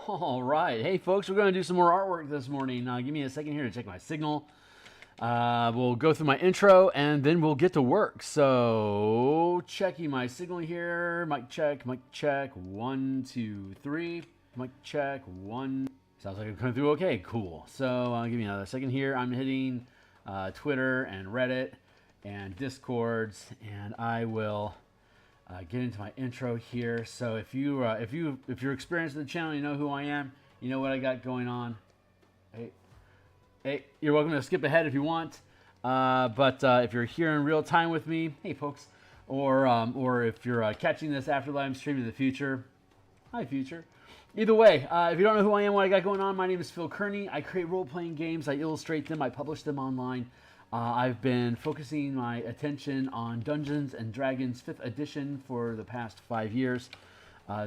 All right. Hey, folks, we're going to do some more artwork this morning. Give me a second here to check my signal. We'll go through my intro, and then we'll get to work. So, checking my signal here. Mic check, mic check. 1, 2, 3. Mic check. 1. Sounds like I'm coming through okay. Cool. So, give me another second here. I'm hitting Twitter and Reddit and Discords, and I will get into my intro here. So if you're experienced in the channel, you know who I am. You know what I got going on. Hey, you're welcome to skip ahead if you want. But if you're here in real time with me, hey folks, or if you're catching this after live stream in the future, hi future. Either way, if you don't know who I am, what I got going on, my name is Theurgy. I create role-playing games. I illustrate them. I publish them online. I've been focusing my attention on Dungeons & Dragons 5th edition for the past 5 years.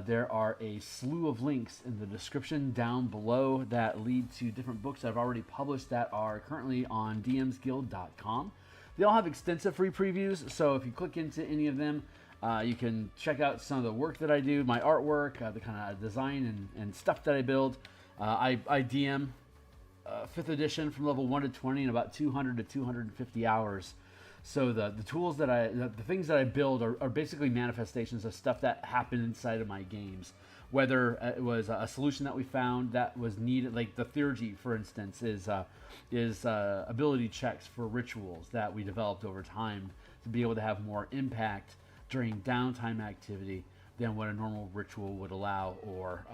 There are a slew of links in the description down below that lead to different books I've already published that are currently on DMsGuild.com. They all have extensive free previews, so if you click into any of them, you can check out some of the work that I do, my artwork, the kind of design and stuff that I build. I DM 5th edition from level 1 to 20 in about 200 to 250 hours. So the tools that the things that I build are basically manifestations of stuff that happened inside of my games. Whether it was a solution that we found that was needed, like the Theurgy, for instance, is ability checks for rituals that we developed over time to be able to have more impact during downtime activity than what a normal ritual would allow, or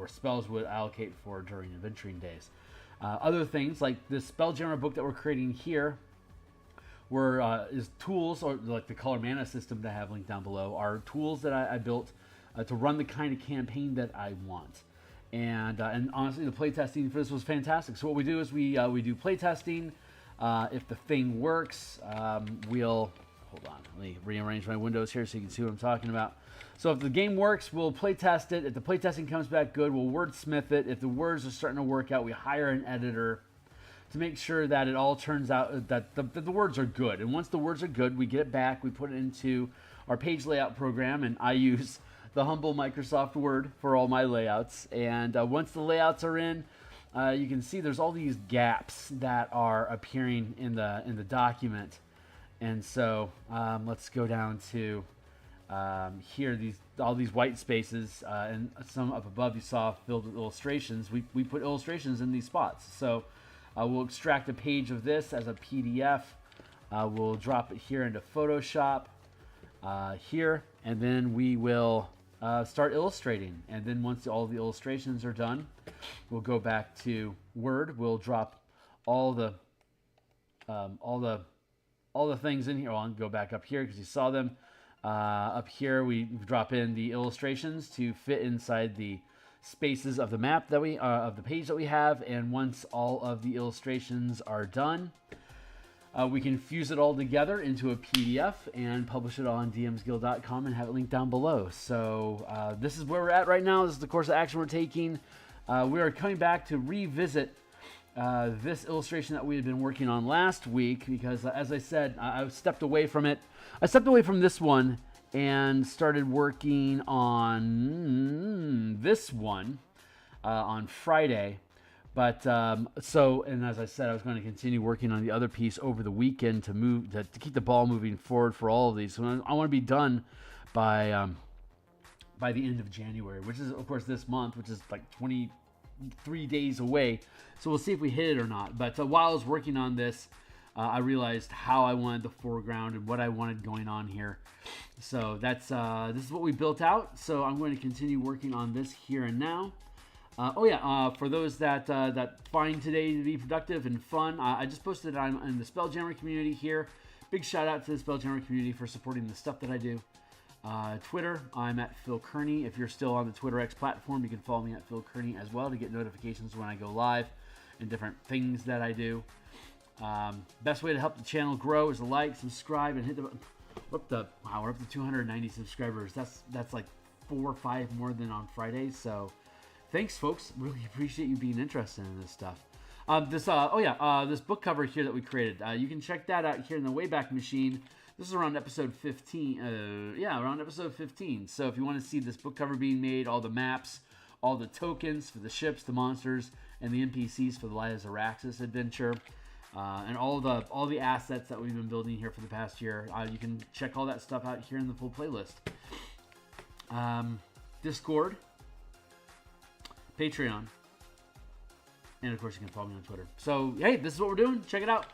spells would allocate for during adventuring days. Other things like this Spelljammer book that we're creating here is tools, or like the color mana system that I have linked down below, are tools that I built to run the kind of campaign that I want. And honestly, the playtesting for this was fantastic. So what we do is we do playtesting. If the thing works, hold on, let me rearrange my windows here so you can see what I'm talking about. So if the game works, we'll play test it. If the playtesting comes back good, we'll wordsmith it. If the words are starting to work out, we hire an editor to make sure that it all turns out that the words are good. And once the words are good, we get it back, we put it into our page layout program, and I use the humble Microsoft Word for all my layouts. And once the layouts are in, you can see there's all these gaps that are appearing in the document. And so let's go down to here, all these white spaces, and some up above you saw filled with illustrations. We put illustrations in these spots. So we'll extract a page of this as a PDF. We'll drop it here into Photoshop here, and then we will start illustrating. And then once all the illustrations are done, we'll go back to Word. We'll drop all the things in here. I'll go back up here because you saw them. Up here, we drop in the illustrations to fit inside the spaces of the map that of the page that we have. And once all of the illustrations are done, we can fuse it all together into a PDF and publish it on DMsGuild.com and have it linked down below. So this is where we're at right now. This is the course of action we're taking. We are coming back to revisit this illustration that we had been working on last week because, as I said, I stepped away from it. I stepped away from this one and started working on this one on Friday. But and as I said, I was going to continue working on the other piece over the weekend to keep the ball moving forward for all of these. So I want to be done by the end of January, which is of course this month, which is like 23 days away. So we'll see if we hit it or not. But while I was working on this, I realized how I wanted the foreground and what I wanted going on here. So that's this is what we built out. So I'm going to continue working on this here and now. For those that find today to be productive and fun, I just posted I'm in the Spelljammer community here. Big shout out to the Spelljammer community for supporting the stuff that I do. Twitter, I'm at Theurgy. If you're still on the Twitter X platform, you can follow me at Theurgy as well to get notifications when I go live and different things that I do. Best way to help the channel grow is to like, subscribe, and hit the button. Wow, we're up to 290 subscribers. That's like 4 or 5 more than on Fridays. So thanks, folks. Really appreciate you being interested in this stuff. This book cover here that we created. You can check that out here in the Wayback Machine. This is around episode 15. Around episode 15. So if you want to see this book cover being made, all the maps, all the tokens for the ships, the monsters, and the NPCs for the Light of Zaraxis adventure. And all the assets that we've been building here for the past year. You can check all that stuff out here in the full playlist. Discord, Patreon, and of course you can follow me on Twitter. So hey, this is what we're doing. Check it out.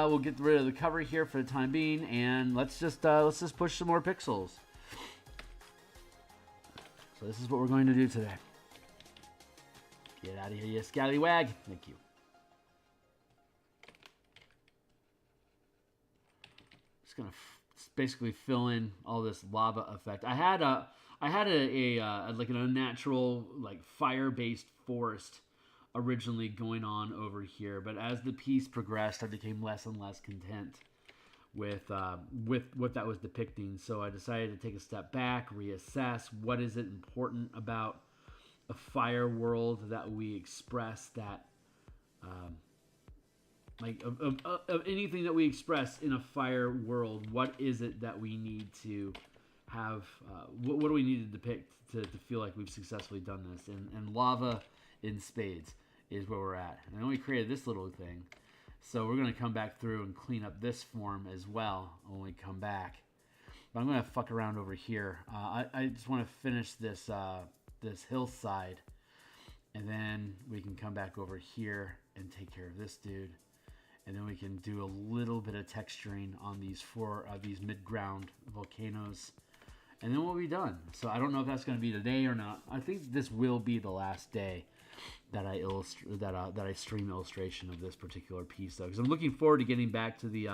We'll get rid of the cover here for the time being, and let's just push some more pixels. So this is what we're going to do today. Get out of here, you scallywag. Thank you. Just gonna basically fill in all this lava effect. I had like an unnatural, like fire-based forest originally going on over here, but as the piece progressed, I became less and less content with what that was depicting. So I decided to take a step back, reassess what is it important about a fire world that we express, that like of anything that we express in a fire world, what is it that we need to have, what do we need to depict to feel like we've successfully done this? And lava in spades is where we're at. And then we created this little thing. So we're going to come back through and clean up this form as well when we come back. But I'm going to fuck around over here. I just want to finish this this hillside. And then we can come back over here and take care of this dude. And then we can do a little bit of texturing on these mid-ground volcanoes. And then we'll be done. So I don't know if that's going to be today or not. I think this will be the last day that I stream illustration of this particular piece, though, because I'm looking forward to getting back to the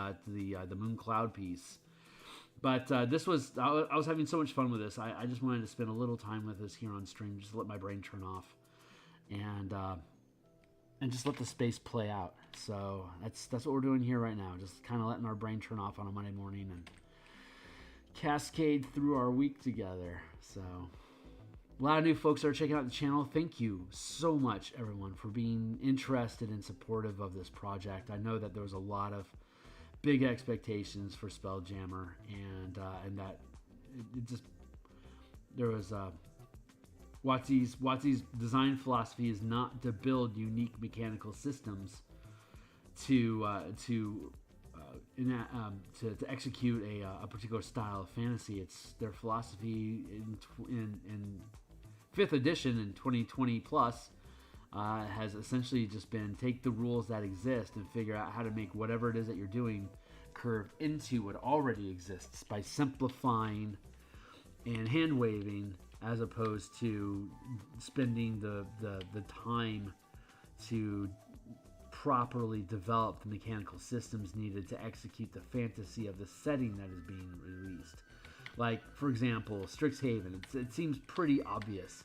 moon cloud piece. But I was having so much fun with this. I just wanted to spend a little time with this here on stream, just to let my brain turn off, and just let the space play out. So that's what we're doing here right now, just kind of letting our brain turn off on a Monday morning and cascade through our week together. So a lot of new folks that are checking out the channel. Thank you so much, everyone, for being interested and supportive of this project. I know that there was a lot of big expectations for Spelljammer, and that it just, there was WotC's design philosophy is not to build unique mechanical systems to execute a particular style of fantasy. It's their philosophy in 5th edition in 2020 plus has essentially just been take the rules that exist and figure out how to make whatever it is that you're doing curve into what already exists by simplifying and hand waving, as opposed to spending the time to properly develop the mechanical systems needed to execute the fantasy of the setting that is being released. Like, for example, Strixhaven. It seems pretty obvious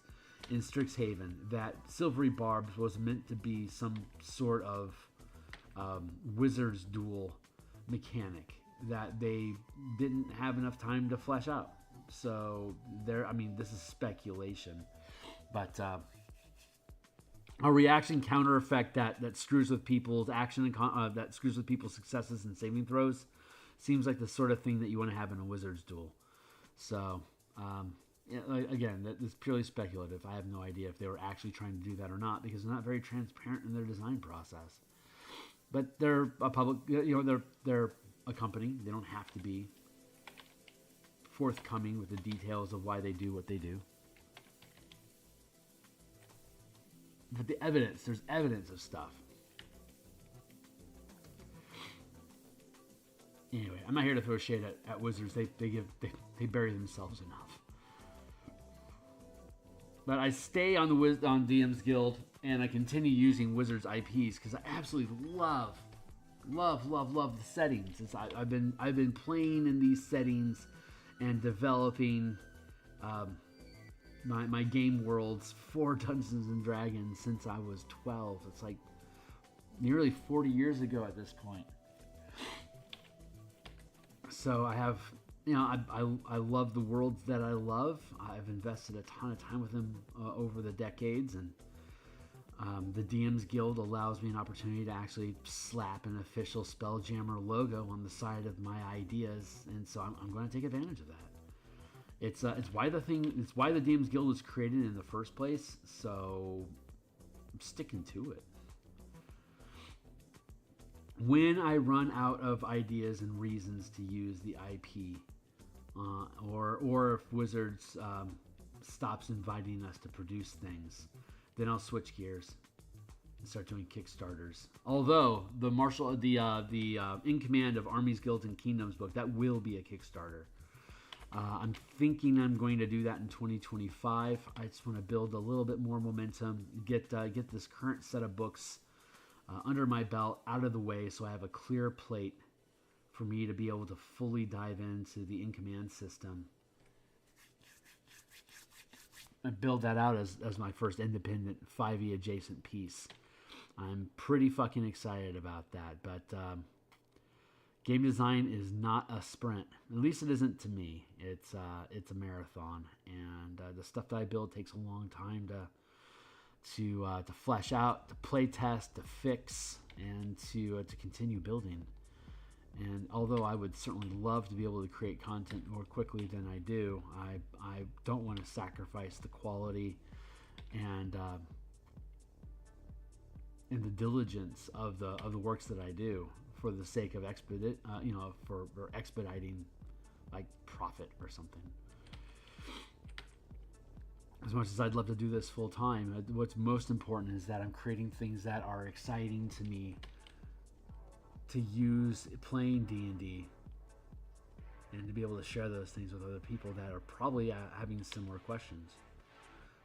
in Strixhaven that Silvery Barbs was meant to be some sort of wizard's duel mechanic that they didn't have enough time to flesh out. So I mean, this is speculation, but a reaction counter effect that screws with people's action and that screws with people's successes and saving throws seems like the sort of thing that you want to have in a wizard's duel. So yeah, again, that is purely speculative. I have no idea if they were actually trying to do that or not, because they're not very transparent in their design process. But they're a public, they're a company. They don't have to be forthcoming with the details of why they do what they do. But there's evidence of stuff. Anyway, I'm not here to throw shade at wizards. They bury themselves enough. But I stay on DMsGuild, and I continue using Wizards IPs because I absolutely love the settings. I've been playing in these settings and developing my game worlds for Dungeons and Dragons since I was 12. It's like nearly 40 years ago at this point. So I have, I love the worlds that I love. I've invested a ton of time with them over the decades, and the DMsGuild allows me an opportunity to actually slap an official Spelljammer logo on the side of my ideas, and so I'm going to take advantage of that. It's why the DMs Guild was created in the first place. So I'm sticking to it. When I run out of ideas and reasons to use the IP, or if Wizards stops inviting us to produce things, then I'll switch gears and start doing Kickstarters. Although the In Command of Armies, Guilds, and Kingdoms book, that will be a Kickstarter. I'm thinking I'm going to do that in 2025. I just want to build a little bit more momentum, get this current set of books under my belt, out of the way, so I have a clear plate for me to be able to fully dive into the In Command system and build that out as my first independent 5e adjacent piece. I'm pretty fucking excited about that, but game design is not a sprint. At least it isn't to me. It's a marathon, and the stuff that I build takes a long time to flesh out, to play test, to fix, and to continue building. And although I would certainly love to be able to create content more quickly than I do, I don't want to sacrifice the quality and the diligence of the works that I do for the sake of for expediting, like, profit or something. As much as I'd love to do this full time, what's most important is that I'm creating things that are exciting to me to use playing D&D, and to be able to share those things with other people that are probably having similar questions.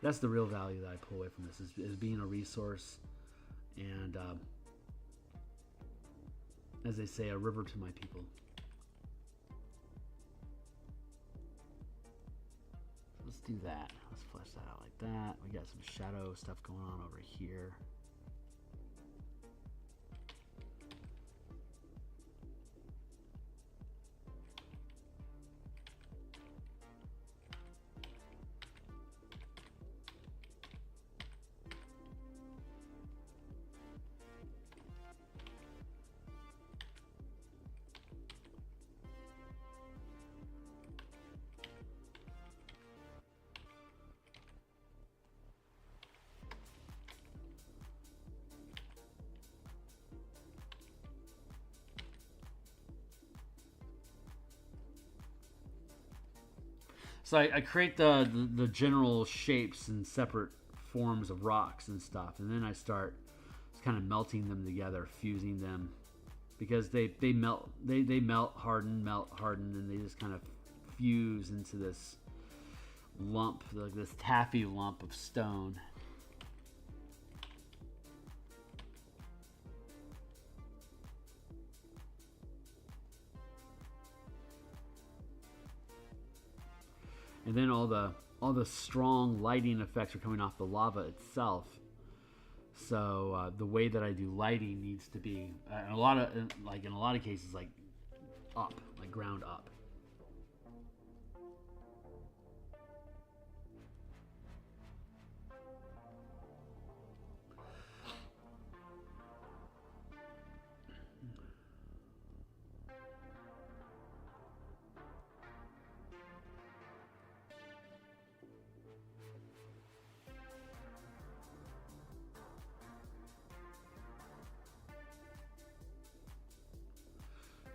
That's the real value that I pull away from this, is being a resource and, as they say, a river to my people. Let's do that. Let's flesh that out like that. We got some shadow stuff going on over here. So I create the general shapes and separate forms of rocks and stuff, and then I start just kind of melting them together, fusing them, because they melt, they melt, harden, and they just kind of fuse into this lump, like this taffy lump of stone. And then all the strong lighting effects are coming off the lava itself. So the way that I do lighting needs to be in a lot of cases, like up, like ground up.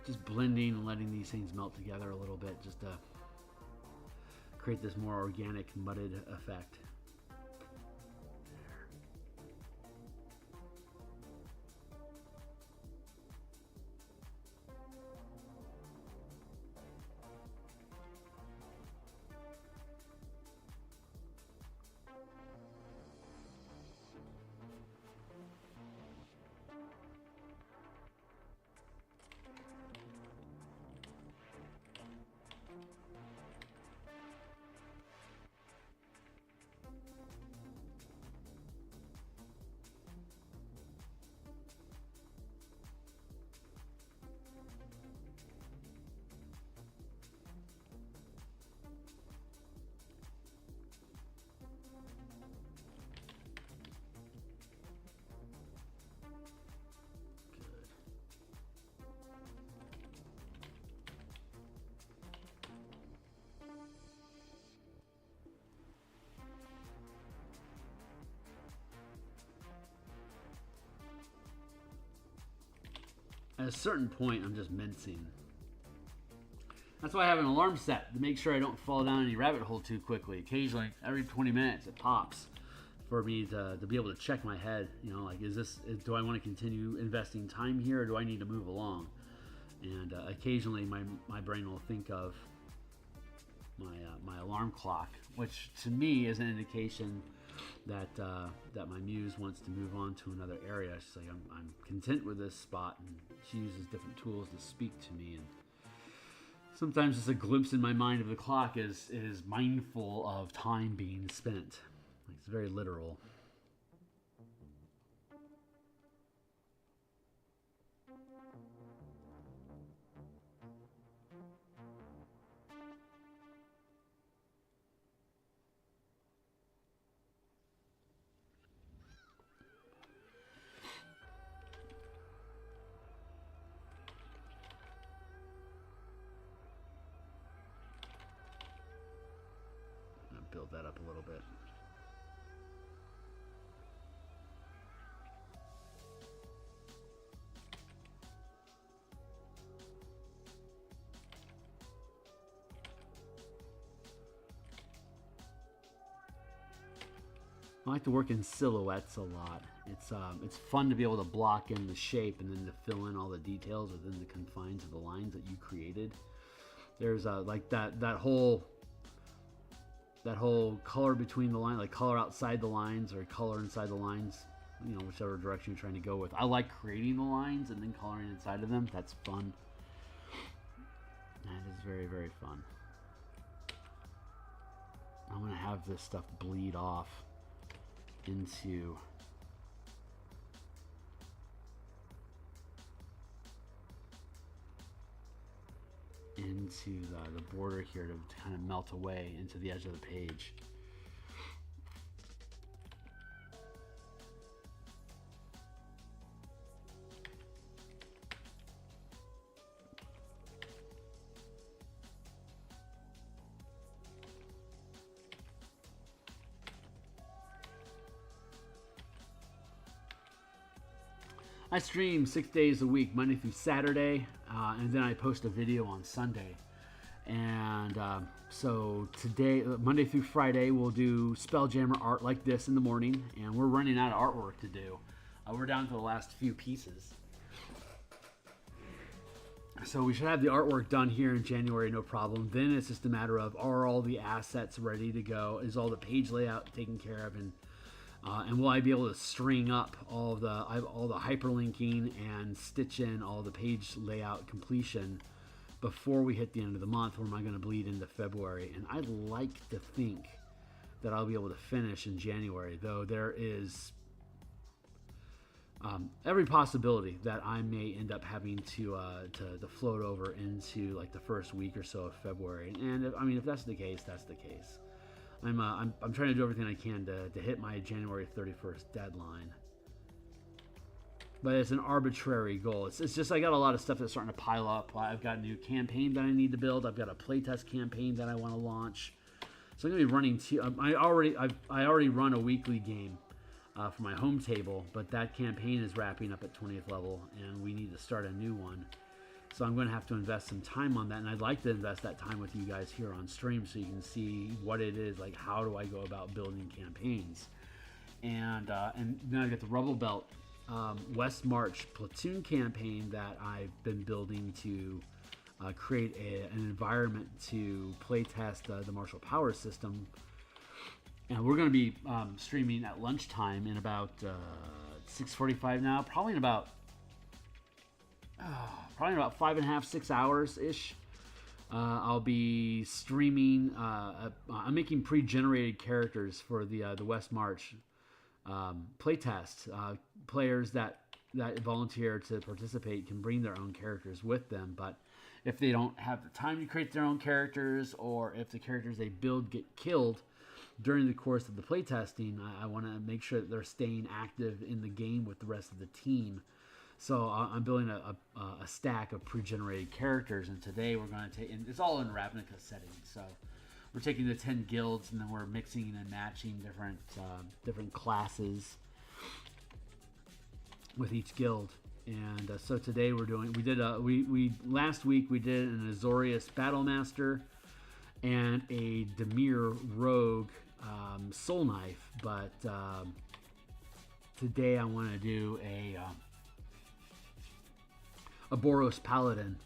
Just blending and letting these things melt together a little bit, just to create this more organic, mudded effect. a certain point, I'm just mincing. That's why I have an alarm set to make sure I don't fall down any rabbit hole too quickly. Occasionally, every 20 minutes, it pops for me to be able to check my head. You know, like, do I want to continue investing time here, or do I need to move along? And occasionally, my brain will think of my alarm clock, which to me is an indication that that my muse wants to move on to another area. She's like, I'm content with this spot, and she uses different tools to speak to me. And sometimes just a glimpse in my mind of the clock is mindful of time being spent. It's very literal. Build that up a little bit. I like to work in silhouettes a lot. It's fun to be able to block in the shape and then to fill in all the details within the confines of the lines that you created. There's like that whole color between the line, like color outside the lines or color inside the lines, you know, whichever direction you're trying to go with. I like creating the lines and then coloring inside of them. That's fun. That is very, very fun. I'm going to have this stuff bleed off into the border here to kind of melt away into the edge of the page. I stream 6 days a week, Monday through Saturday, and then I post a video on Sunday. And so today, Monday through Friday, we'll do Spelljammer Art like this in the morning, and we're running out of artwork to do. We're down to the last few pieces. So we should have the artwork done here in January, no problem. Then it's just a matter of, are all the assets ready to go? Is all the page layout taken care of? And will I be able to string up all the hyperlinking and stitch in all the page layout completion before we hit the end of the month, or am I going to bleed into February? And I'd like to think that I'll be able to finish in January, though there is every possibility that I may end up having to float over into like the first week or so of February. And if that's the case, that's the case. I'm trying to do everything I can to hit my January 31st deadline. But it's an arbitrary goal. It's just I got a lot of stuff that's starting to pile up. I've got a new campaign that I need to build. I've got a playtest campaign that I want to launch. So I'm going to be running I already run a weekly game for my home table, but that campaign is wrapping up at 20th level, and we need to start a new one. So I'm going to have to invest some time on that, and I'd like to invest that time with you guys here on stream so you can see what it is, like how do I go about building campaigns. And then I've got the Rubble Belt West March platoon campaign that I've been building to create an environment to playtest the martial power system. And we're going to be streaming at lunchtime in about 6:45 now, probably in about 5.5, 6 hours ish. I'll be streaming. I'm making pre-generated characters for the West March playtest. Players that volunteer to participate can bring their own characters with them, but if they don't have the time to create their own characters, or if the characters they build get killed during the course of the playtesting, I want to make sure that they're staying active in the game with the rest of the team. So I'm building a stack of pre-generated characters, and today we're going to take, and it's all in Ravnica settings. So we're taking the 10 guilds, and then we're mixing and matching different classes with each guild. And so today we did last week we did an Azorius Battlemaster and a Dimir Rogue Soul Knife, but today I want to do a Boros Paladin.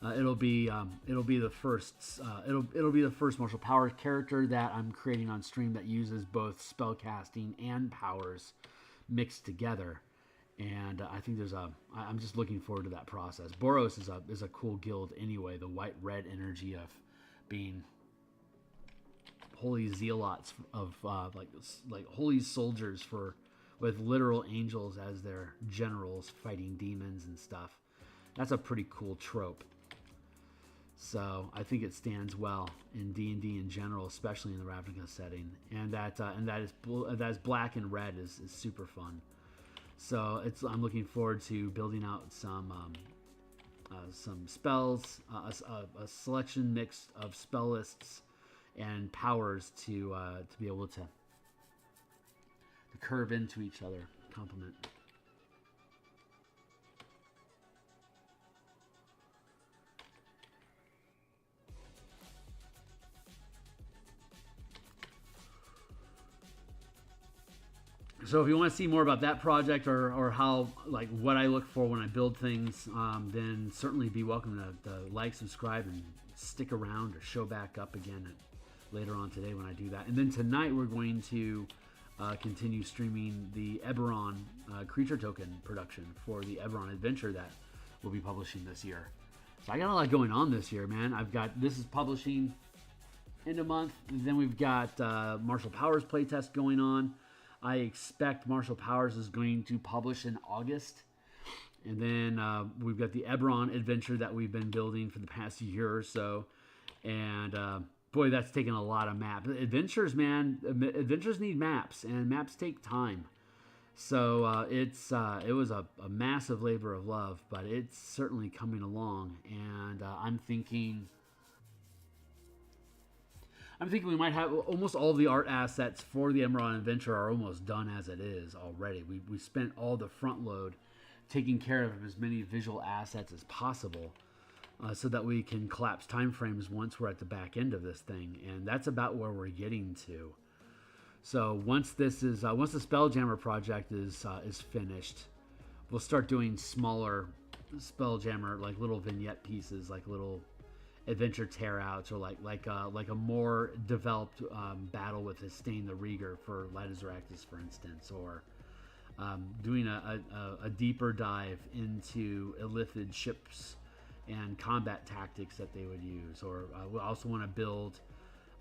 It'll be the first martial power character that I'm creating on stream that uses both spell casting and powers mixed together. And I think I'm just looking forward to that process. Boros is a cool guild anyway. The white-red energy of being holy zealots of like holy soldiers with literal angels as their generals fighting demons and stuff. That's a pretty cool trope. So I think it stands well in D&D in general, especially in the Ravnica setting. And that is black and red is super fun. So I'm looking forward to building out some spells, a selection mix of spell lists and powers to be able to curve into each other, complement. So if you want to see more about that project or how, like, what I look for when I build things, then certainly be welcome to like, subscribe, and stick around or show back up again later on today when I do that. And then tonight we're going to continue streaming the Eberron creature token production for the Eberron adventure that we'll be publishing this year. So I got a lot going on this year, man. This is publishing in a month. Then we've got Martial Powers playtest going on. I expect Martial Powers is going to publish in August. And then we've got the Eberron adventure that we've been building for the past year or so. And boy, that's taken a lot of maps. Adventures, man, adventures need maps, and maps take time. So it was a massive labor of love, but it's certainly coming along. And I'm thinking we might have almost all the art assets for the Eberron Adventure are almost done as it is already. We spent all the front load taking care of as many visual assets as possible so that we can collapse time frames once we're at the back end of this thing. And that's about where we're getting to. So once the Spelljammer project is finished, we'll start doing smaller Spelljammer, like little vignette pieces, like little adventure tear-outs, or like a more developed battle with Estain the Rieger for Light Azoractus, for instance, or doing a deeper dive into Illithid ships and combat tactics that they would use. Or we also want to build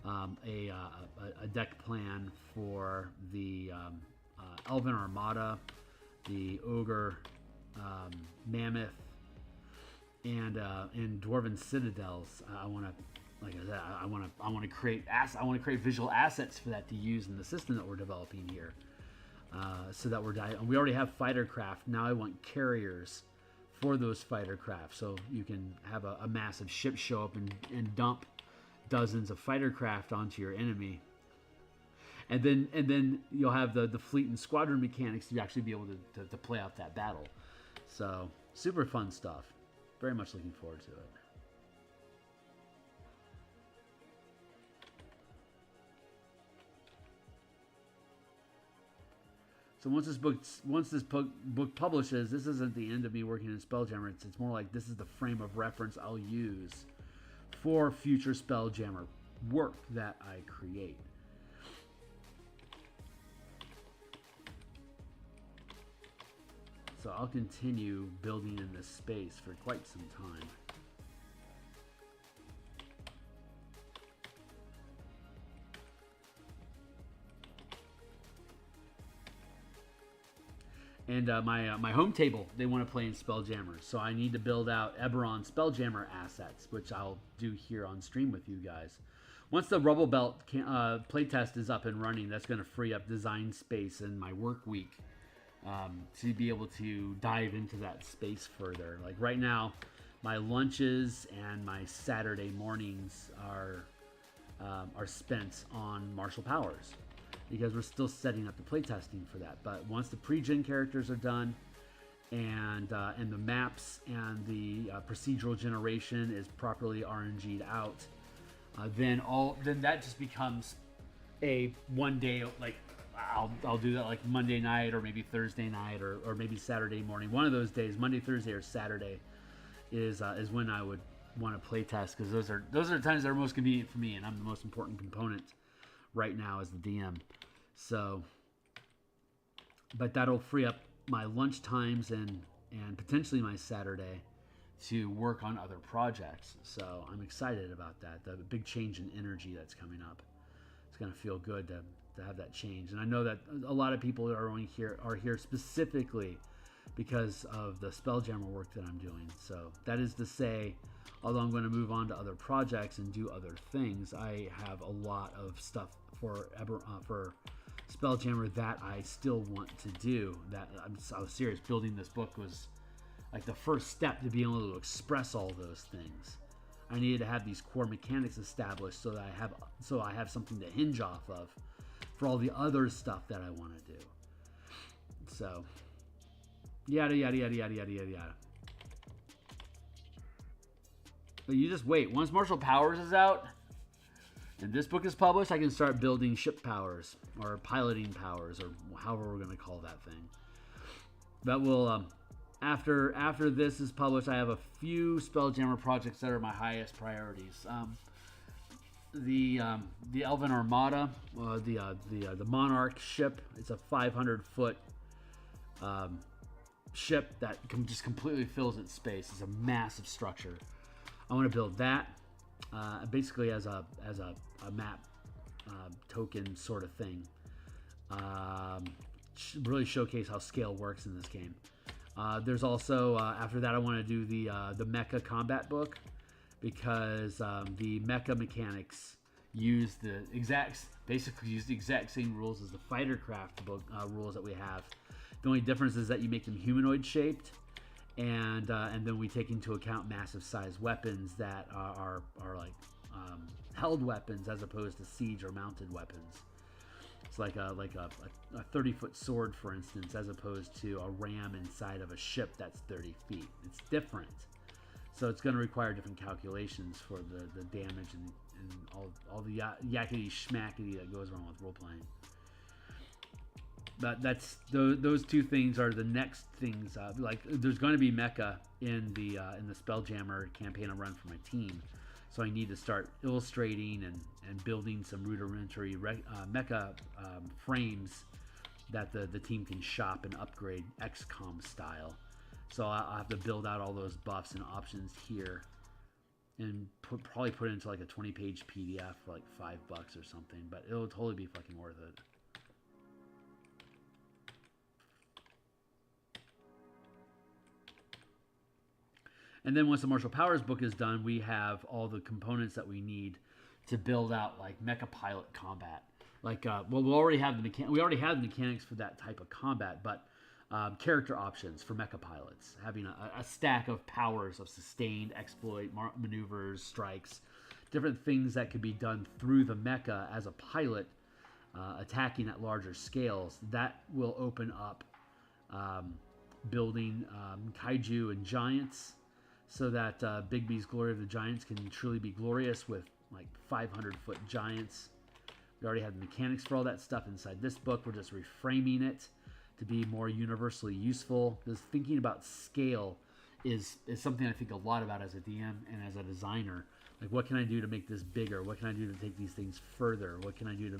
a deck plan for the Elven Armada, the Ogre, Mammoth, and Dwarven Citadels. I want to, like I said, I want to create visual assets for that to use in the system that we're developing here. So that we already have fighter craft. Now I want carriers for those fighter craft, so you can have a massive ship show up and dump dozens of fighter craft onto your enemy. And then you'll have the fleet and squadron mechanics to actually be able to play out that battle. So super fun stuff. Very much looking forward to it. So once this book publishes, this isn't the end of me working in Spelljammer. It's more like this is the frame of reference I'll use for future Spelljammer work that I create. So I'll continue building in this space for quite some time. And my home table, they want to play in Spelljammer. So I need to build out Eberron Spelljammer assets, which I'll do here on stream with you guys. Once the Rubble Belt playtest is up and running, that's going to free up design space in my work week to be able to dive into that space further. Like right now, my lunches and my Saturday mornings are spent on martial powers, because we're still setting up the playtesting for that. But once the pre-gen characters are done and the maps and the procedural generation is properly RNG'd out, then that just becomes a one day, like I'll do that like Monday night or maybe Thursday night or maybe Saturday morning. One of those days, Monday, Thursday, or Saturday, is when I would want to play test, because those are the times that are most convenient for me, and I'm the most important component right now as the DM. So, but that'll free up my lunch times and potentially my Saturday to work on other projects. So I'm excited about that. The big change in energy that's coming up. It's going to feel good to have that change. And I know that a lot of people are here specifically because of the Spelljammer work that I'm doing. So that is to say, although I'm going to move on to other projects and do other things, I have a lot of stuff for Spelljammer that I still want to do. That I was serious. Building this book was like the first step to being able to express all those things. I needed to have these core mechanics established so that I have something to hinge off of for all the other stuff that I want to do. So, yada yada yada yada yada yada yada. But you just wait. Once Martial Powers is out and this book is published, I can start building ship powers or piloting powers or however we're going to call that thing. But we'll after this is published, I have a few Spelljammer projects that are my highest priorities. The Elven Armada, the Monarch ship. It's a 500-foot ship that just completely fills its space. It's a massive structure. I want to build that basically as a map token sort of thing. Really showcase how scale works in this game. There's also after that I want to do the mecha combat book, because the mecha mechanics use the exact same rules as the fightercraft book rules that we have. The only difference is that you make them humanoid shaped, and then we take into account massive size weapons that are like held weapons as opposed to siege or mounted weapons. It's like a 30-foot sword, for instance, as opposed to a ram inside of a ship that's 30 feet. It's different. So it's going to require different calculations for the damage and all the yakety schmackety that goes along with role-playing. But those two things are the next things. Like there's going to be mecha in the Spelljammer campaign I run for my team. So I need to start illustrating and building some rudimentary mecha frames that the team can shop and upgrade XCOM style. So I'll have to build out all those buffs and options here, and probably put it into like a 20-page PDF for like $5 or something. But it'll totally be fucking worth it. And then once the Martial Powers book is done, we have all the components that we need to build out like mecha pilot combat. Like, well, we already have the mechanics for that type of combat, but character options for mecha pilots, having a stack of powers of sustained, exploit, maneuvers, strikes, different things that could be done through the mecha as a pilot, attacking at larger scales. That will open up building kaiju and giants, so that Bigby's Glory of the Giants can truly be glorious with like 500-foot giants. We already have the mechanics for all that stuff inside this book. We're just reframing it to be more universally useful. Because thinking about scale is something I think a lot about as a DM and as a designer. Like, what can I do to make this bigger? What can I do to take these things further? What can I do to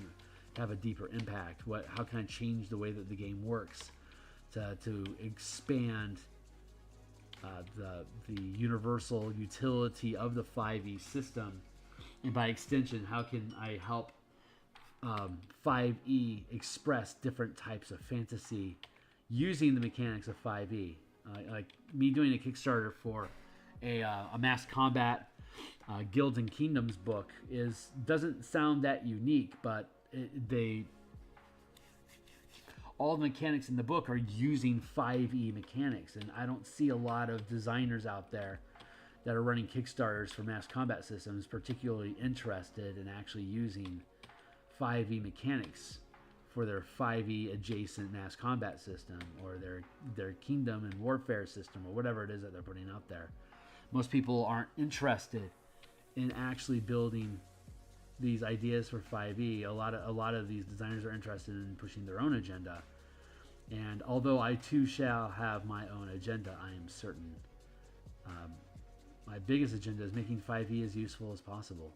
have a deeper impact? How can I change the way that the game works to expand the universal utility of the 5e system, and by extension, how can I help 5e express different types of fantasy using the mechanics of 5e? Like me doing a Kickstarter for a mass combat Guilds and Kingdoms book doesn't sound that unique, but all the mechanics in the book are using 5e mechanics, and I don't see a lot of designers out there that are running Kickstarters for mass combat systems particularly interested in actually using 5e mechanics for their 5e adjacent mass combat system, or their kingdom and warfare system, or whatever it is that they're putting out there. Most people aren't interested in actually building these ideas for 5e. A lot of these designers are interested in pushing their own agenda. And although I too shall have my own agenda, I am certain my biggest agenda is making 5e as useful as possible.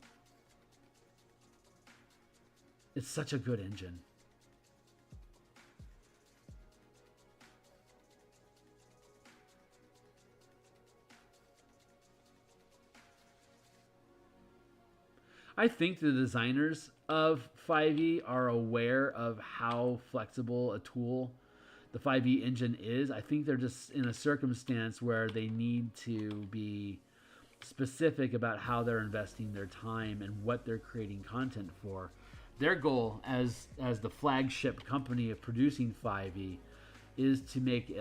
It's such a good engine. I think the designers of 5e are aware of how flexible a tool the 5e engine is. I think they're just in a circumstance where they need to be specific about how they're investing their time and what they're creating content for. Their goal as the flagship company of producing 5e is to make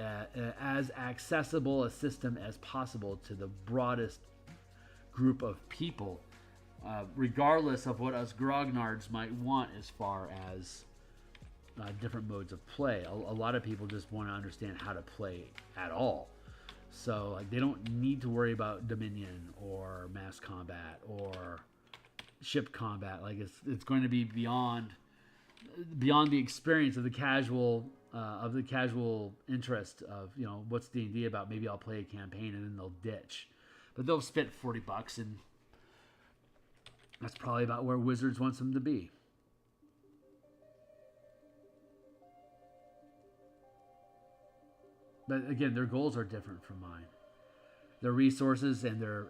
as accessible a system as possible to the broadest group of people, regardless of what us grognards might want as far as different modes of play. A lot of people just want to understand how to play at all. So like, they don't need to worry about Dominion or mass combat or ship combat. Like it's going to be beyond the experience of the casual interest of, you know, what's D&D about. Maybe I'll play a campaign and then they'll ditch, but they'll spend $40 and that's probably about where Wizards wants them to be. But again, their goals are different from mine. Their resources and their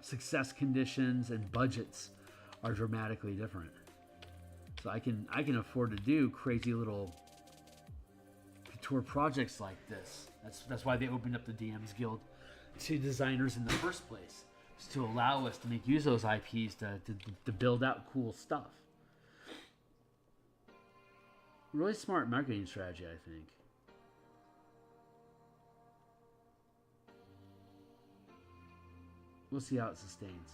success conditions and budgets are dramatically different. So I can afford to do crazy little couture projects like this. That's why they opened up the DMsGuild to designers in the first place, just to allow us to make use of those IPs to build out cool stuff. Really smart marketing strategy, I think. We'll see how it sustains.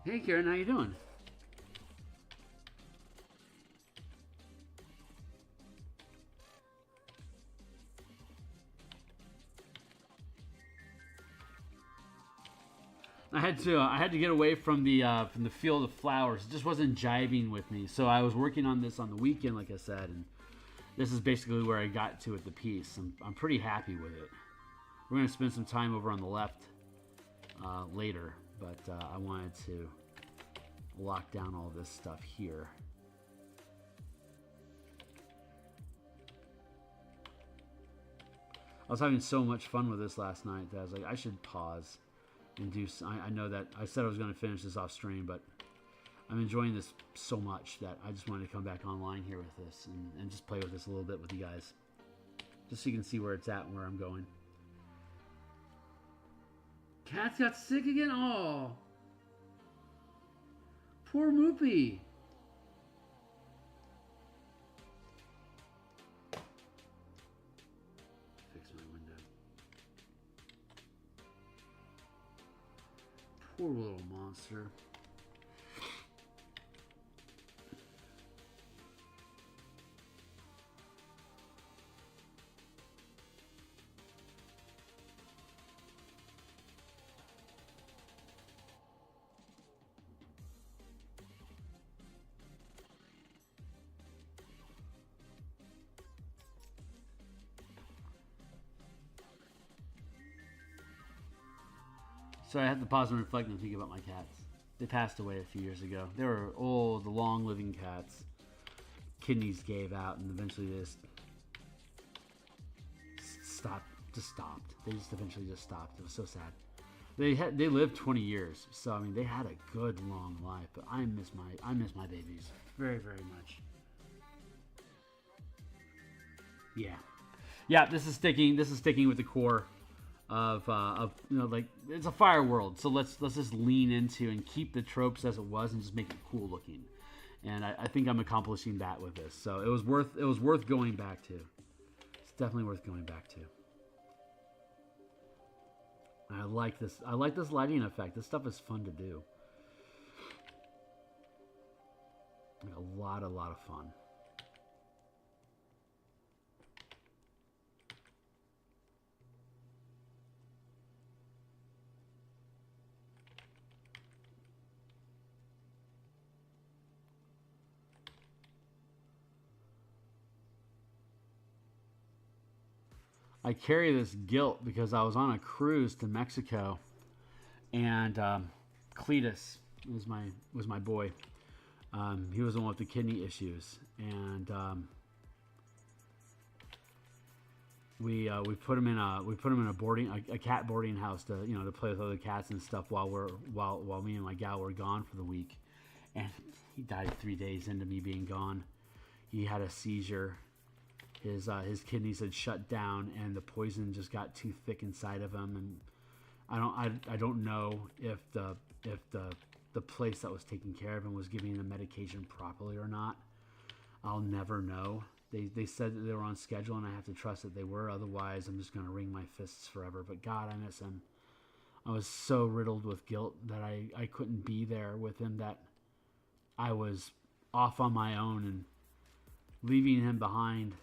Hey Karen, how you doing? I had to get away from the field of flowers. It just wasn't jiving with me. So I was working on this on the weekend, like I said, and this is basically where I got to with the piece. I'm pretty happy with it. We're gonna spend some time over on the left later, but I wanted to lock down all this stuff here. I was having so much fun with this last night that I was like, I should pause and do. I know that I said I was going to finish this off stream, but I'm enjoying this so much that I just wanted to come back online here with this and just play with this a little bit with you guys, just so you can see where it's at and where I'm going. Cats got sick again? Oh, poor Moopy. Fix my window. Poor little monster. So I have to pause and reflect and think about my cats. They passed away a few years ago. They were old, long-living cats. Kidneys gave out, and eventually they just stopped. They just eventually just stopped. It was so sad. They lived 20 years, so I mean they had a good long life. But I miss my babies very, very much. Yeah. This is sticking with the core of you know, like, it's a fire world, so let's just lean into and keep the tropes as it was and just make it cool looking. And I think I'm accomplishing that with this. So it was worth going back to. It's definitely worth going back to. I like this lighting effect. This stuff is fun to do. Like a lot of fun. I carry this guilt because I was on a cruise to Mexico, and Cletus was my boy. He was the one with the kidney issues, and we put him in a cat boarding house to play with other cats and stuff while me and my gal were gone for the week, and he died 3 days into me being gone. He had a seizure. His kidneys had shut down, and the poison just got too thick inside of him. And I don't know if the place that was taking care of him was giving the medication properly or not. I'll never know. They said that they were on schedule, and I have to trust that they were. Otherwise, I'm just gonna wring my fists forever. But God, I miss him. I was so riddled with guilt that I couldn't be there with him. That I was off on my own and leaving him behind.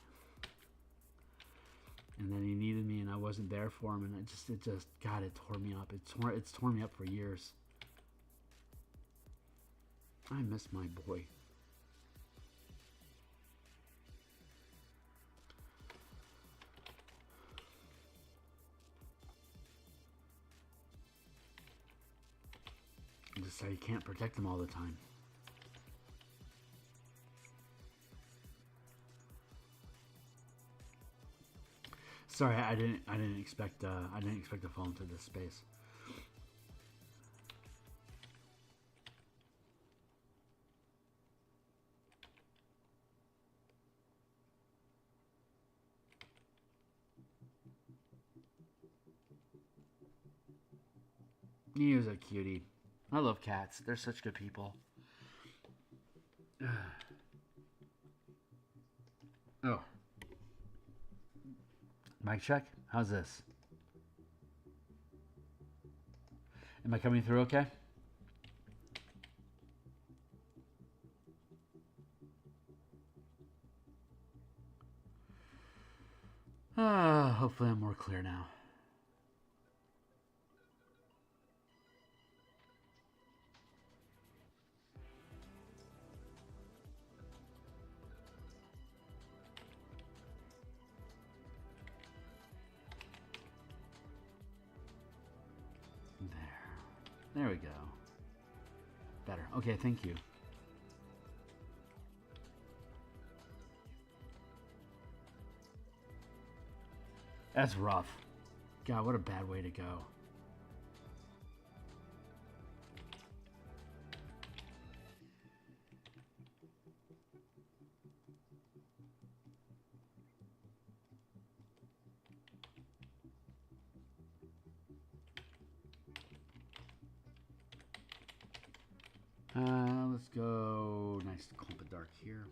And then he needed me, and I wasn't there for him, and it just God, it tore me up. It's torn me up for years. I miss my boy. Just so you can't protect him all the time. Sorry, I didn't expect to fall into this space. He was a cutie. I love cats. They're such good people. Oh. Mic check. How's this? Am I coming through okay? Hopefully I'm more clear now. There we go. Better. Okay, thank you. That's rough. God, what a bad way to go. Let's go nice clump of dark here.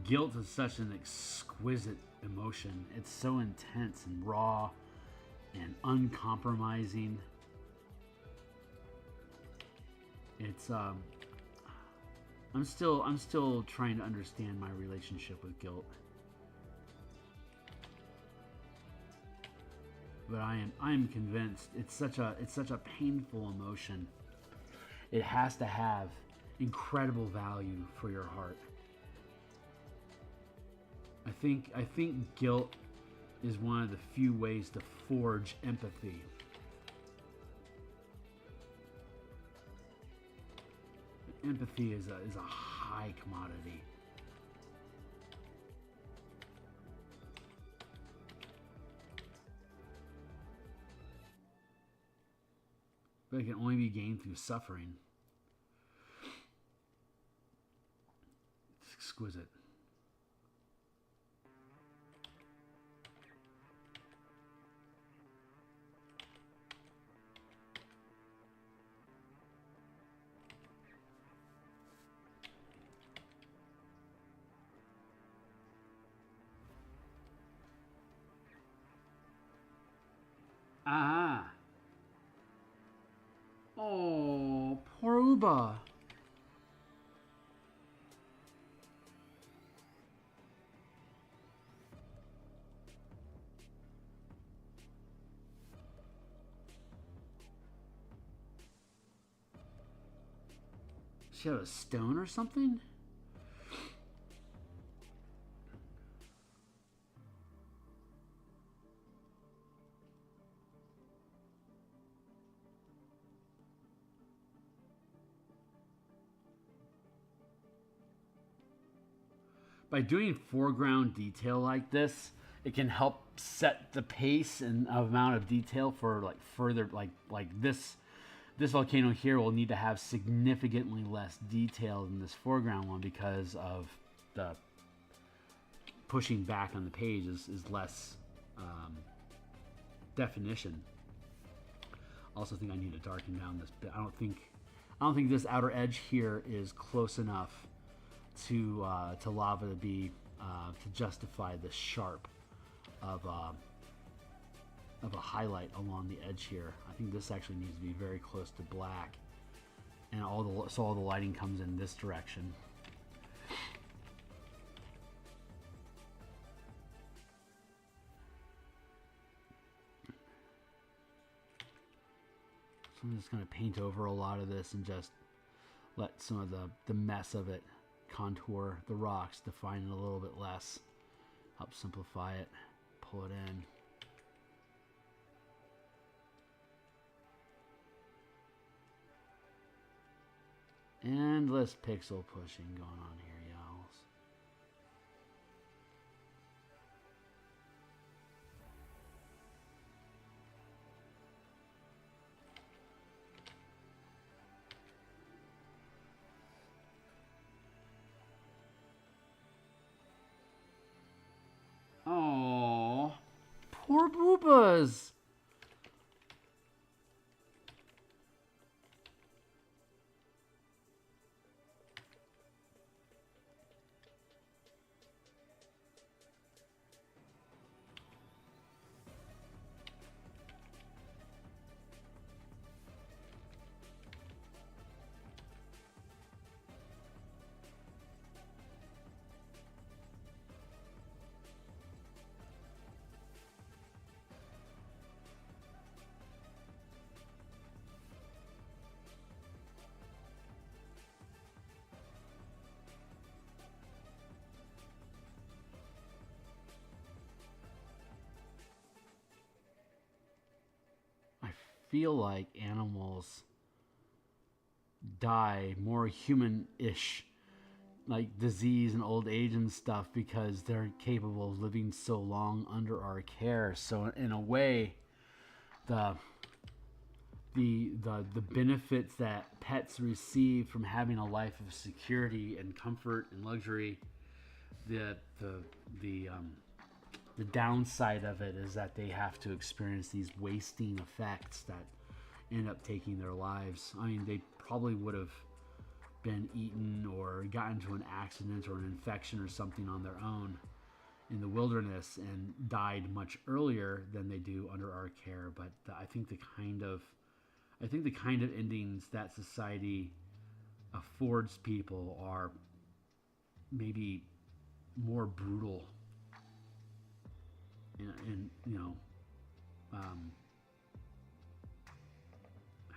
Guilt is such an exquisite emotion. It's so intense and raw and uncompromising. It's I'm still trying to understand my relationship with guilt. but I am convinced it's such a painful emotion. It has to have incredible value for your heart. I think guilt is one of the few ways to forge empathy. Empathy is a high commodity. But it can only be gained through suffering. It's exquisite. Ah. Oh, poor Uba. She have a stone or something? By doing foreground detail like this, it can help set the pace and amount of detail for like further like this volcano here will need to have significantly less detail than this foreground one because of the pushing back on the page is less definition. Also think I need to darken down this bit. I don't think this outer edge here is close enough to lava to be to justify the sharp of a highlight along the edge here. I think this actually needs to be very close to black, and all the lighting comes in this direction. So I'm just going to paint over a lot of this and just let some of the mess of it contour the rocks, define it a little bit less, help simplify it, pull it in. Endless pixel pushing going on here, y'all. Oh, poor boobas. Feel like animals die more human-ish, like disease and old age and stuff, because they're capable of living so long under our care. So in a way, the benefits that pets receive from having a life of security and comfort and luxury, the downside of it is that they have to experience these wasting effects that end up taking their lives. I mean, they probably would have been eaten or gotten into an accident or an infection or something on their own in the wilderness and died much earlier than they do under our care. But I think the kind of endings that society affords people are maybe more brutal. And you know, how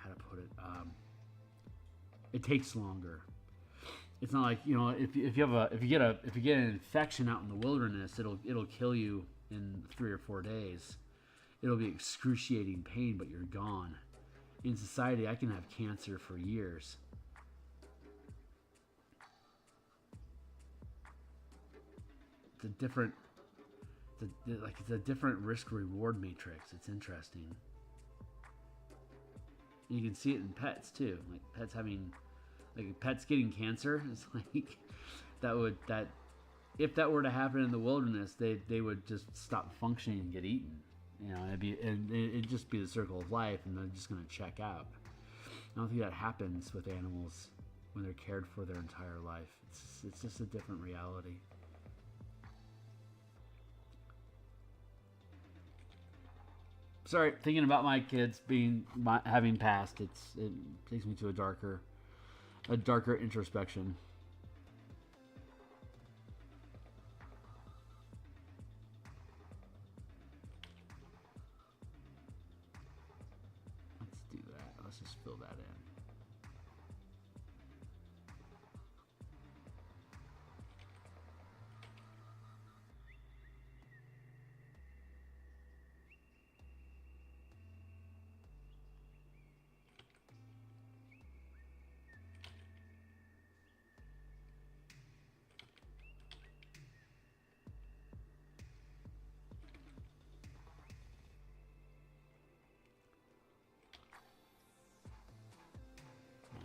to put it, it takes longer. It's not like, you know, if you get an infection out in the wilderness, it'll kill you in 3 or 4 days. It'll be excruciating pain, but you're gone. In society, I can have cancer for years. It's a different, it's a different risk-reward matrix. It's interesting. And you can see it in pets too. Like pets getting cancer. It's like if that were to happen in the wilderness, they would just stop functioning and get eaten. You know, it'd just be the circle of life, and they're just going to check out. I don't think that happens with animals when they're cared for their entire life. It's just a different reality. Sorry, thinking about my kids having passed, it takes me to a darker introspection. Let's do that. Let's just fill that in.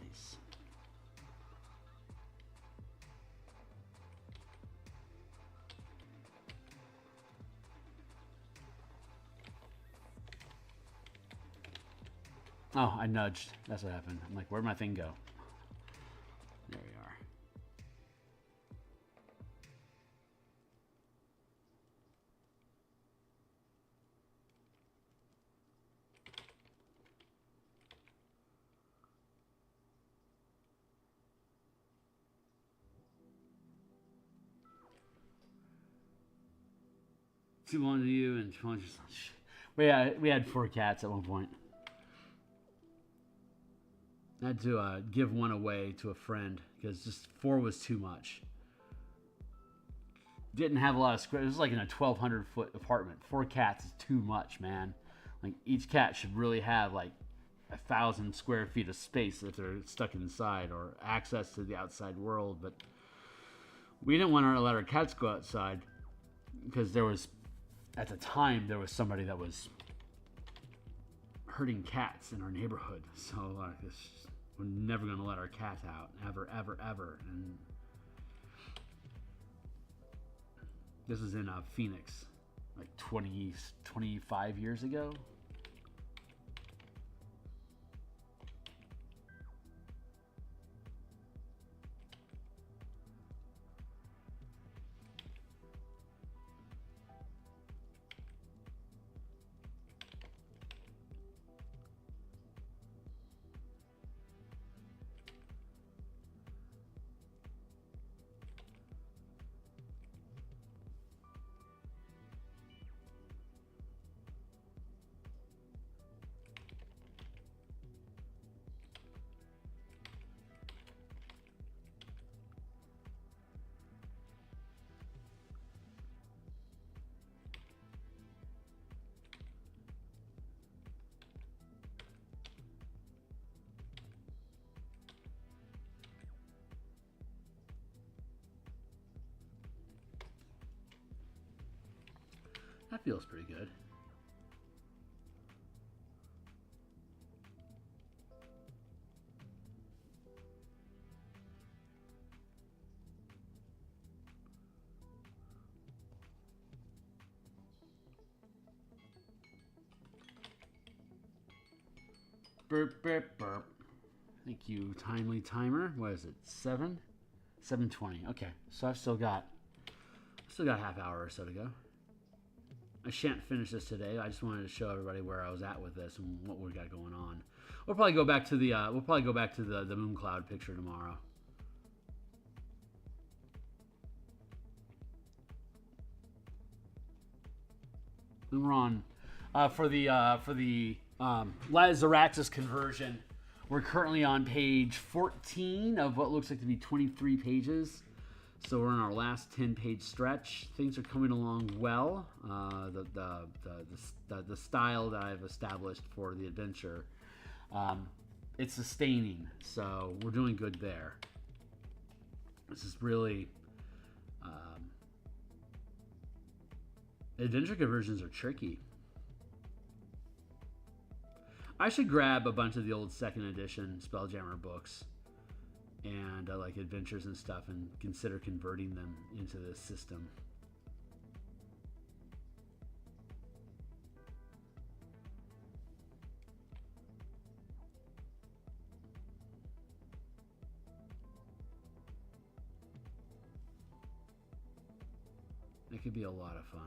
Nice. Oh, I nudged. That's what happened. I'm like, where'd my thing go? There we are. Two on to you and two on just. We had 4 cats at one point. I had to give one away to a friend because just 4 was too much. Didn't have a lot of square. It was like in a 1,200 foot apartment. 4 cats is too much, man. Like each cat should really have like 1,000 square feet of space if they're stuck inside, or access to the outside world. But we didn't want to let our cats go outside because at the time there was somebody that was hurting cats in our neighborhood. So we're never going to let our cat out, ever, ever, ever. And this was in Phoenix, like 25 years ago. That feels pretty good. Burp, burp, burp. Thank you, timely timer. What is it? 7:20. Okay, so I've still got a half hour or so to go. I shan't finish this today. I just wanted to show everybody where I was at with this and what we got going on. We'll probably go back to the moon cloud picture tomorrow. Then we're on For the Lazaraxis conversion, we're currently on page 14 of what looks like to be 23 pages. So we're in our last 10-page stretch. Things are coming along well. The style that I've established for the adventure, it's sustaining. So we're doing good there. This is really adventure conversions are tricky. I should grab a bunch of the old second edition Spelljammer books and like adventures and stuff and consider converting them into this system. It could be a lot of fun.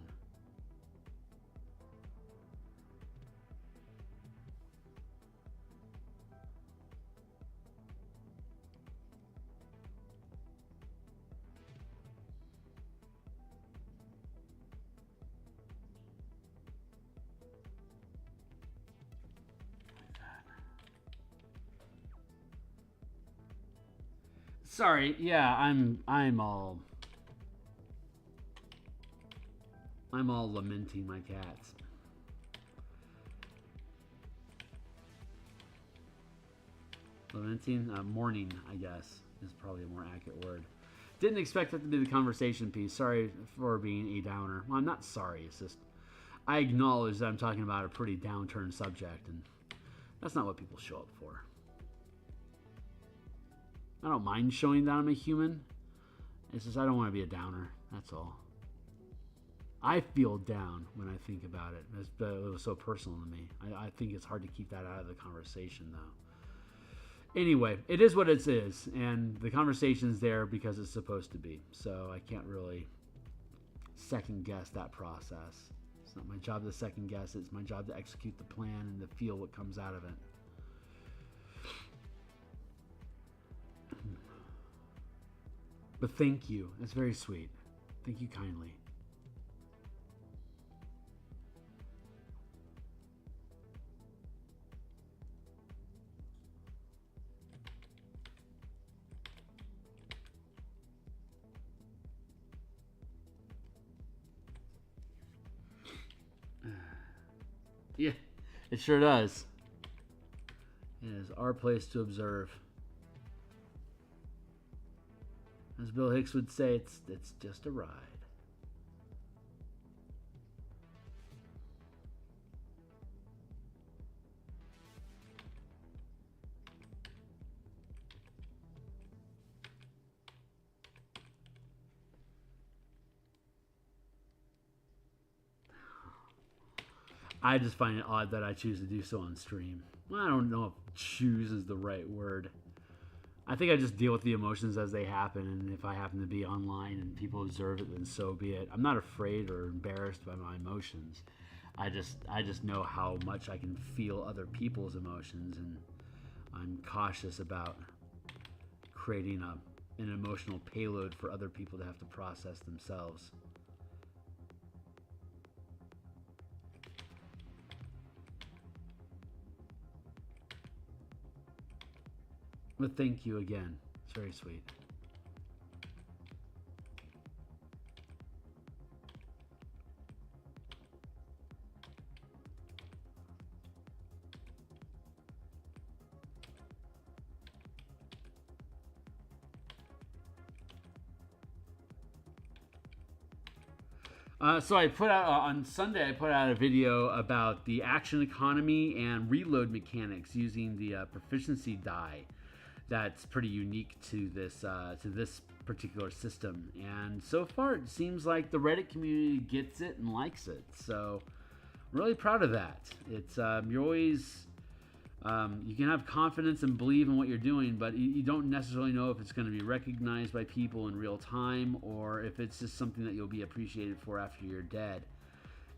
Sorry, yeah, I'm all lamenting my cats. Lamenting, mourning, I guess, is probably a more accurate word. Didn't expect that to be the conversation piece. Sorry for being a downer. Well, I'm not sorry. It's just I acknowledge that I'm talking about a pretty downturn subject, and that's not what people show up for. I don't mind showing that I'm a human. It's just I don't want to be a downer. That's all. I feel down when I think about it. It was so personal to me. I think it's hard to keep that out of the conversation, though. Anyway, it is what it is, and the conversation's there because it's supposed to be. So I can't really second guess that process. It's not my job to second guess it. It's my job to execute the plan and to feel what comes out of it. But thank you. That's very sweet. Thank you kindly. Yeah, it sure does. It is our place to observe. As Bill Hicks would say, it's just a ride. I just find it odd that I choose to do so on stream. Well, I don't know if choose is the right word. I think I just deal with the emotions as they happen, and if I happen to be online and people observe it, then so be it. I'm not afraid or embarrassed by my emotions. I just know how much I can feel other people's emotions, and I'm cautious about creating an emotional payload for other people to have to process themselves. But thank you again. It's very sweet. So I put out on Sunday. I put out a video about the action economy and reload mechanics using the proficiency die. That's pretty unique to this particular system, and so far it seems like the Reddit community gets it and likes it. So I'm really proud of that. It's you're always you can have confidence and believe in what you're doing, but you don't necessarily know if it's going to be recognized by people in real time or if it's just something that you'll be appreciated for after you're dead.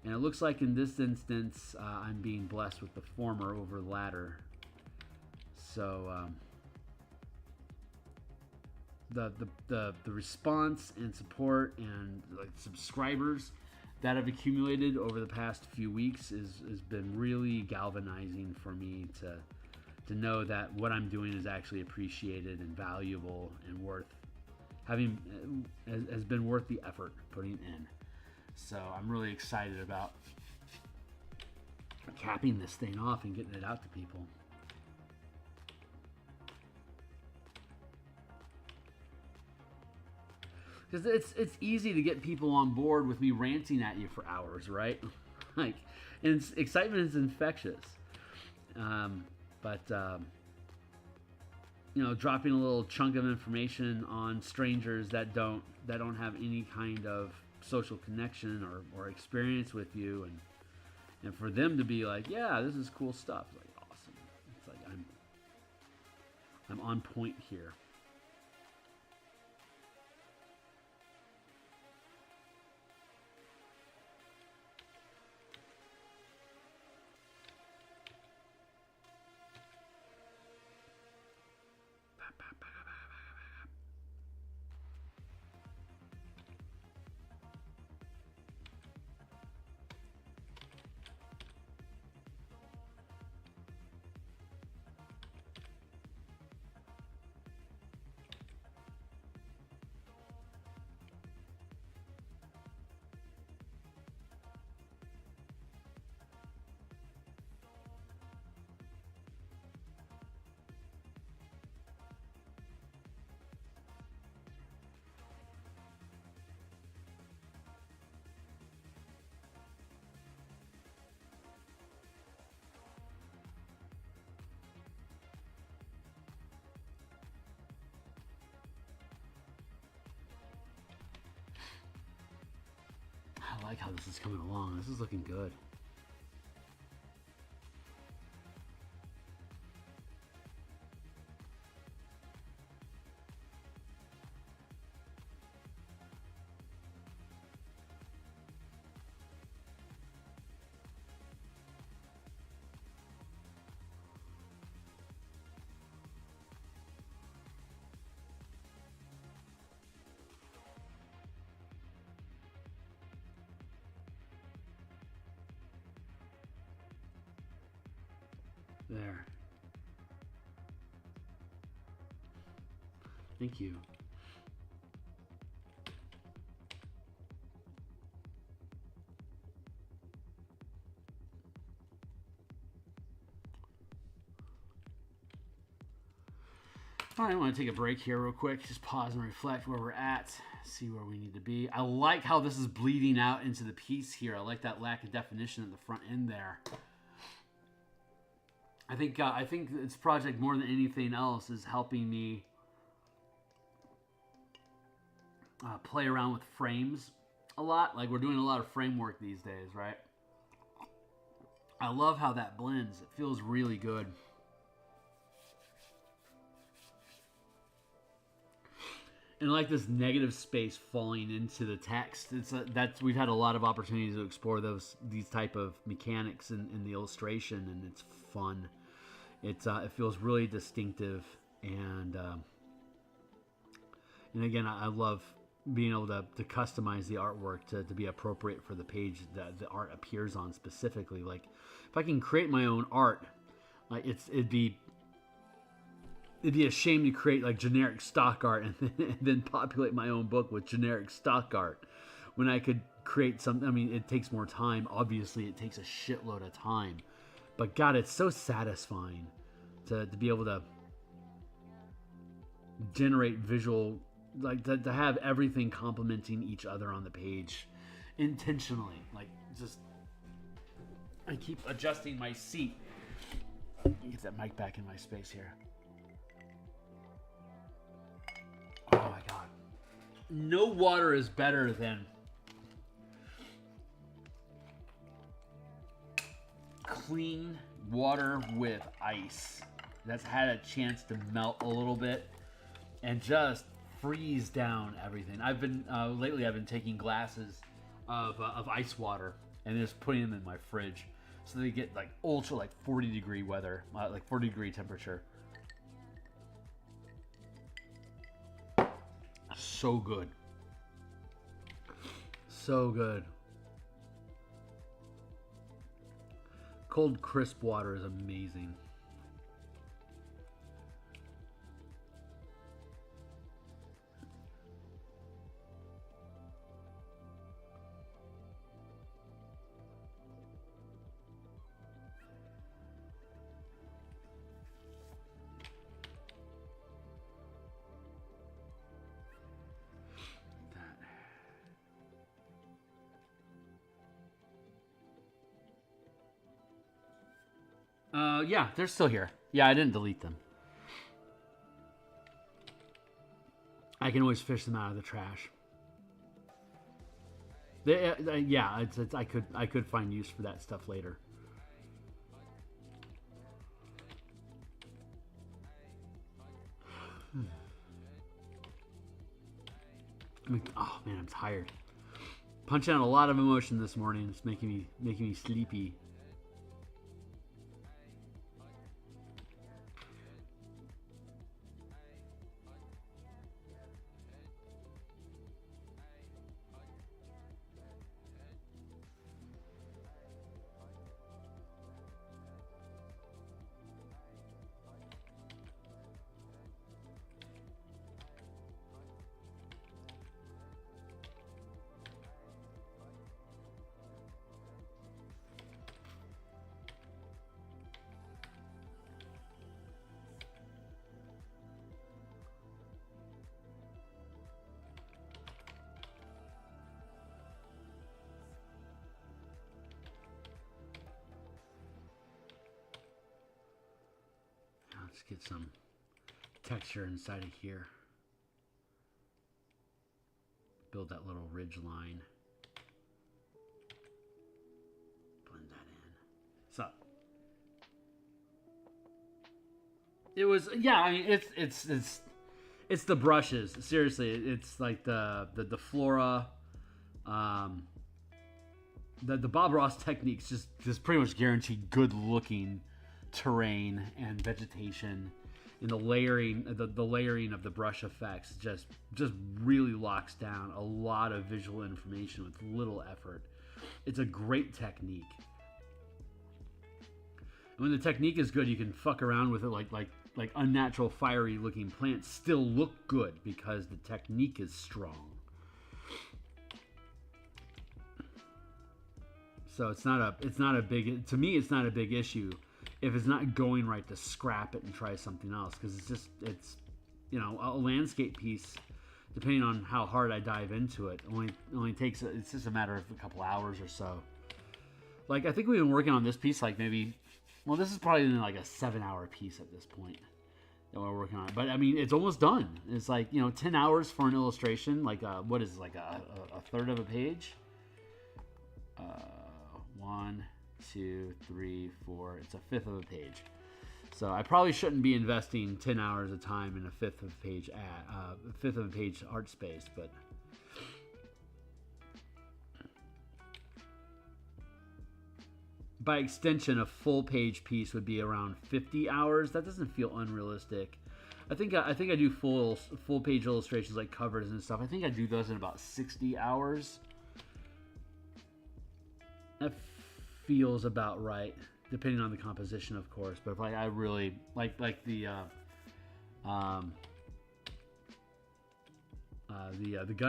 And it looks like in this instance, I'm being blessed with the former over the latter. So the response and support and like subscribers that have accumulated over the past few weeks has been really galvanizing for me to know that what I'm doing is actually appreciated and valuable and worth having, has been worth the effort putting in. So I'm really excited about capping this thing off and getting it out to people. Because it's easy to get people on board with me ranting at you for hours, right? Like, and excitement is infectious. But you know, dropping a little chunk of information on strangers that don't have any kind of social connection or experience with you, and for them to be like, yeah, this is cool stuff, like awesome. It's like I'm on point here. I like how this is coming along. This is looking good. There. Thank you. All right, I want to take a break here real quick. Just pause and reflect where we're at. See where we need to be. I like how this is bleeding out into the piece here. I like that lack of definition at the front end there. I think this project, more than anything else, is helping me play around with frames a lot. Like, we're doing a lot of framework these days, right? I love how that blends. It feels really good. And I like this negative space falling into the text. We've had a lot of opportunities to explore these type of mechanics in the illustration, and it's fun. It feels really distinctive, and again, I love being able to customize the artwork to be appropriate for the page that the art appears on specifically. Like, if I can create my own art, like it'd be a shame to create like generic stock art and then populate my own book with generic stock art when I could create something. I mean, it takes more time. Obviously, it takes a shitload of time. But God, it's so satisfying to be able to generate visual, like to have everything complementing each other on the page intentionally. Like, just, I keep adjusting my seat. Get that mic back in my space here. Oh my God. No water is better than clean water with ice that's had a chance to melt a little bit and just freeze down everything. I've been lately I've been taking glasses of ice water and just putting them in my fridge so they get like ultra, like 40 degree weather, like 40 degree temperature. So good. So good. Cold, crisp water is amazing. Yeah, they're still here. Yeah, I didn't delete them. I can always fish them out of the trash. Yeah, I could find use for that stuff later. Oh man, I'm tired. Punching out a lot of emotion this morning. It's making me sleepy. Let's get some texture inside of here. Build that little ridge line. Blend that in. So it was, yeah, I mean, it's the brushes. Seriously, it's like the flora, the Bob Ross techniques just pretty much guarantee good looking terrain and vegetation, and the layering of the brush effects just really locks down a lot of visual information with little effort. It's a great technique. And when the technique is good, you can fuck around with it like unnatural fiery looking plants still look good because the technique is strong. So it's not a big, to me it's not a big issue if it's not going right to scrap it and try something else, because it's you know, a landscape piece, depending on how hard I dive into it, only takes, it's just a matter of a couple hours or so. Like, I think we've been working on this piece like maybe, well, this is probably like a 7-hour piece at this point that we're working on. But I mean, it's almost done. It's like, you know, 10 hours for an illustration, like what is it, like a third of a page? 1, 2, 3, 4. It's a fifth of a page. So I probably shouldn't be investing 10 hours of time in a fifth of a page art space, but by extension, a full page piece would be around 50 hours. That doesn't feel unrealistic. I think I do full page illustrations like covers and stuff. I think I do those in about 60 hours. That feels about right, depending on the composition, of course. But if I really like the Gun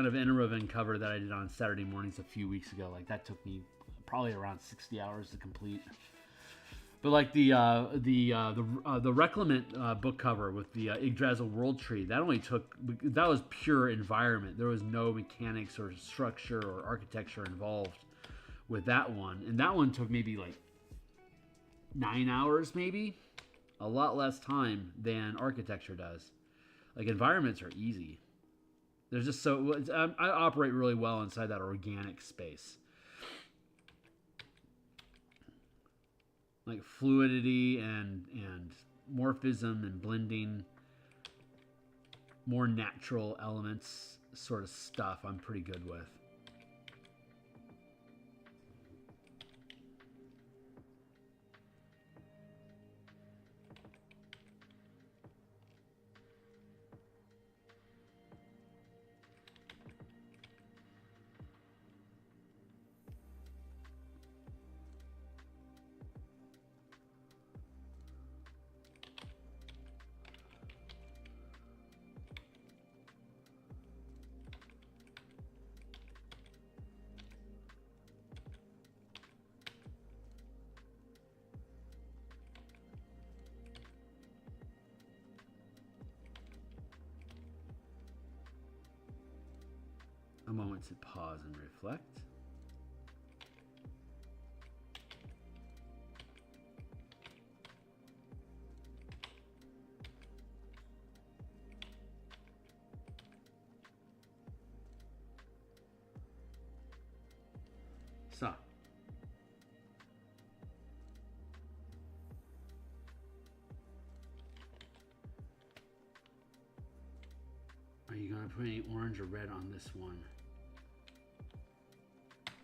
of Eneravin cover that I did on Saturday mornings a few weeks ago, like that took me probably around 60 hours to complete. But like the Reclamant book cover with the Yggdrasil World Tree, that was pure environment. There was no mechanics or structure or architecture involved with that one, and that one took maybe like 9 hours, maybe a lot less time than architecture does. Like, environments are easy. There's just I operate really well inside that organic space, like fluidity and morphism and blending, more natural elements sort of stuff I'm pretty good with. moment to pause and reflect. So, are you going to put any orange or red on this one?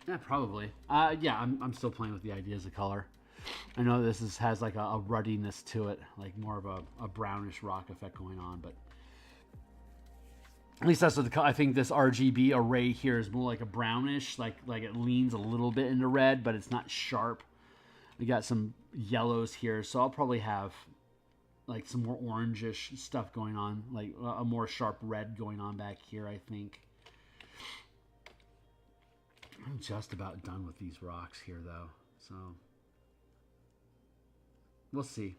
Yeah, probably. Yeah, I'm still playing with the ideas of color. I know this has like a ruddiness to it, like more of a brownish rock effect going on, but at least that's what I think this RGB array here is more like a brownish, like it leans a little bit into red, but it's not sharp. We got some yellows here, so I'll probably have like some more orangish stuff going on, like a more sharp red going on back here, I think. I'm just about done with these rocks here, though, so we'll see.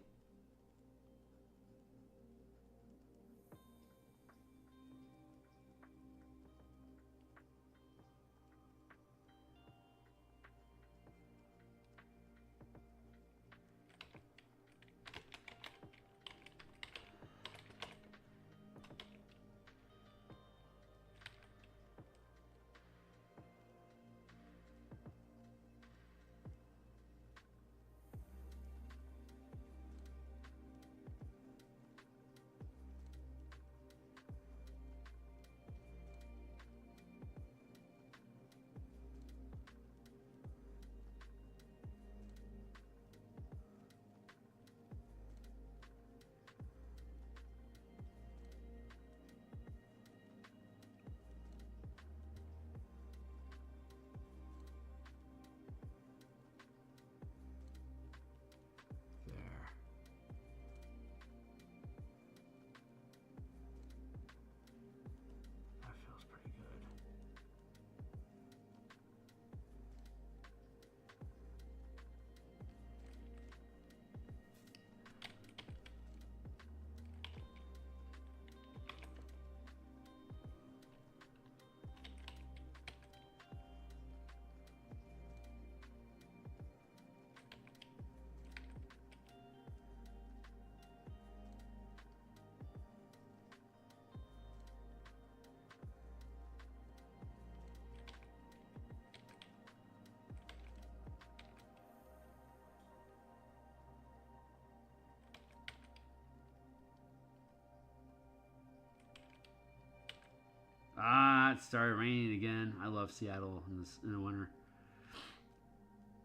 Ah, it started raining again. I love Seattle in the winter.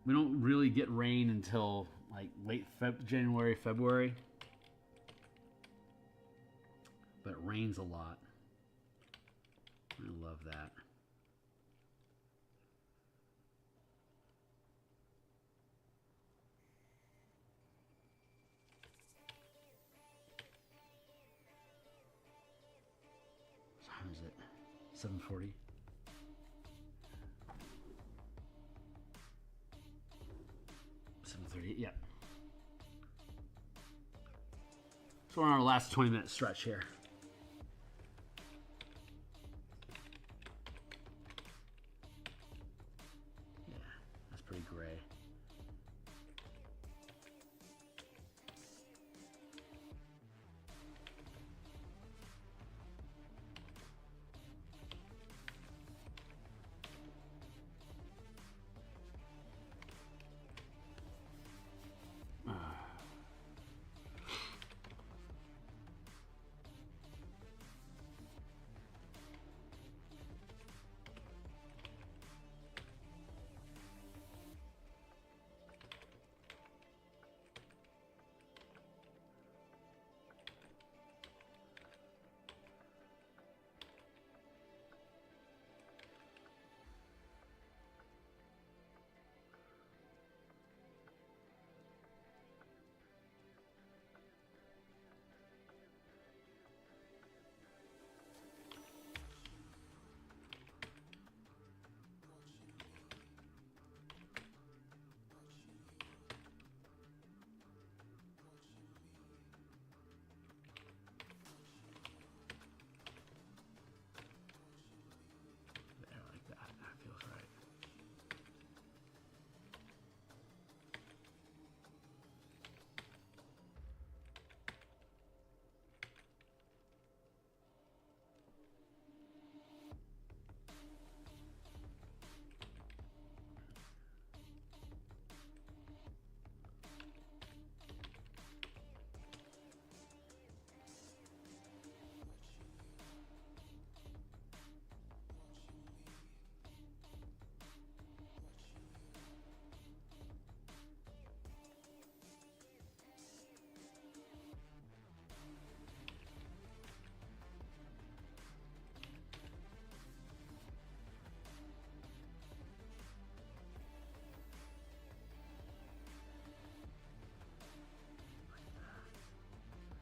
We don't really get rain until like late January, February. But it rains a lot. I love that. What time is it? 7:40. Yeah. So we're on our last 20-minute stretch here. Yeah, that's pretty gray.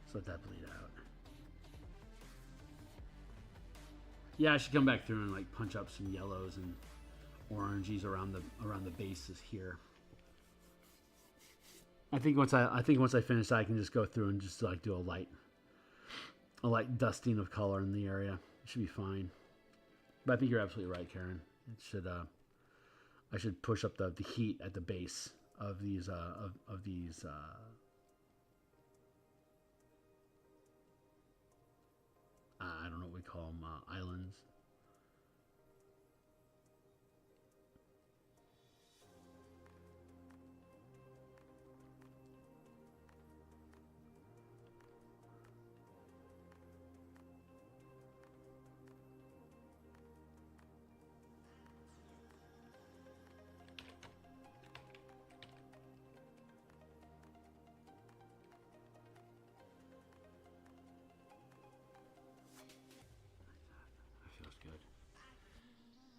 Just let that bleed out. Yeah, I should come back through and like punch up some yellows and oranges around the bases here. I think once I finish that, I can just go through and just like do a light dusting of color in the area. It should be fine. But I think you're absolutely right, Karen. It should I should push up the heat at the base of these I don't know what we call them, islands.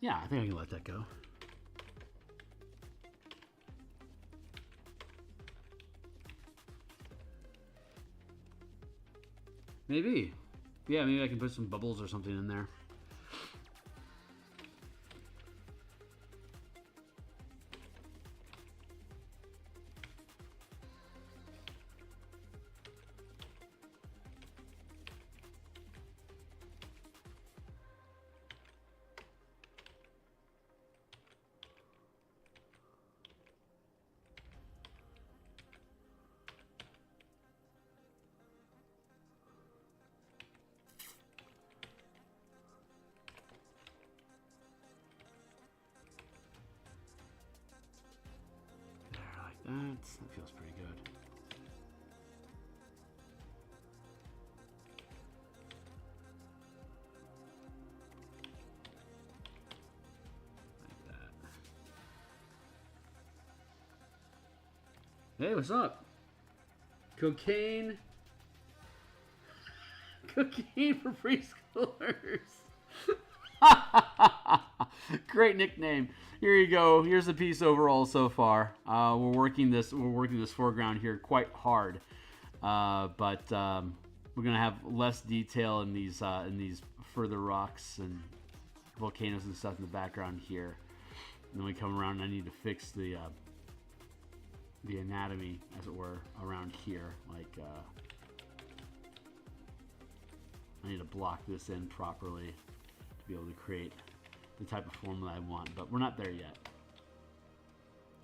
Yeah, I think I can let that go. Maybe. Yeah, maybe I can put some bubbles or something in there. That feels pretty good. Like that. Hey, what's up? Cocaine. Cocaine for preschoolers. Great nickname. Here you go. Here's the piece overall so far. We're working this foreground here quite hard, but we're gonna have less detail in these further rocks and volcanoes and stuff in the background here. And then we come around and I need to fix the anatomy, as it were, around here. Like I need to block this in properly to be able to create the type of form that I want, but we're not there yet.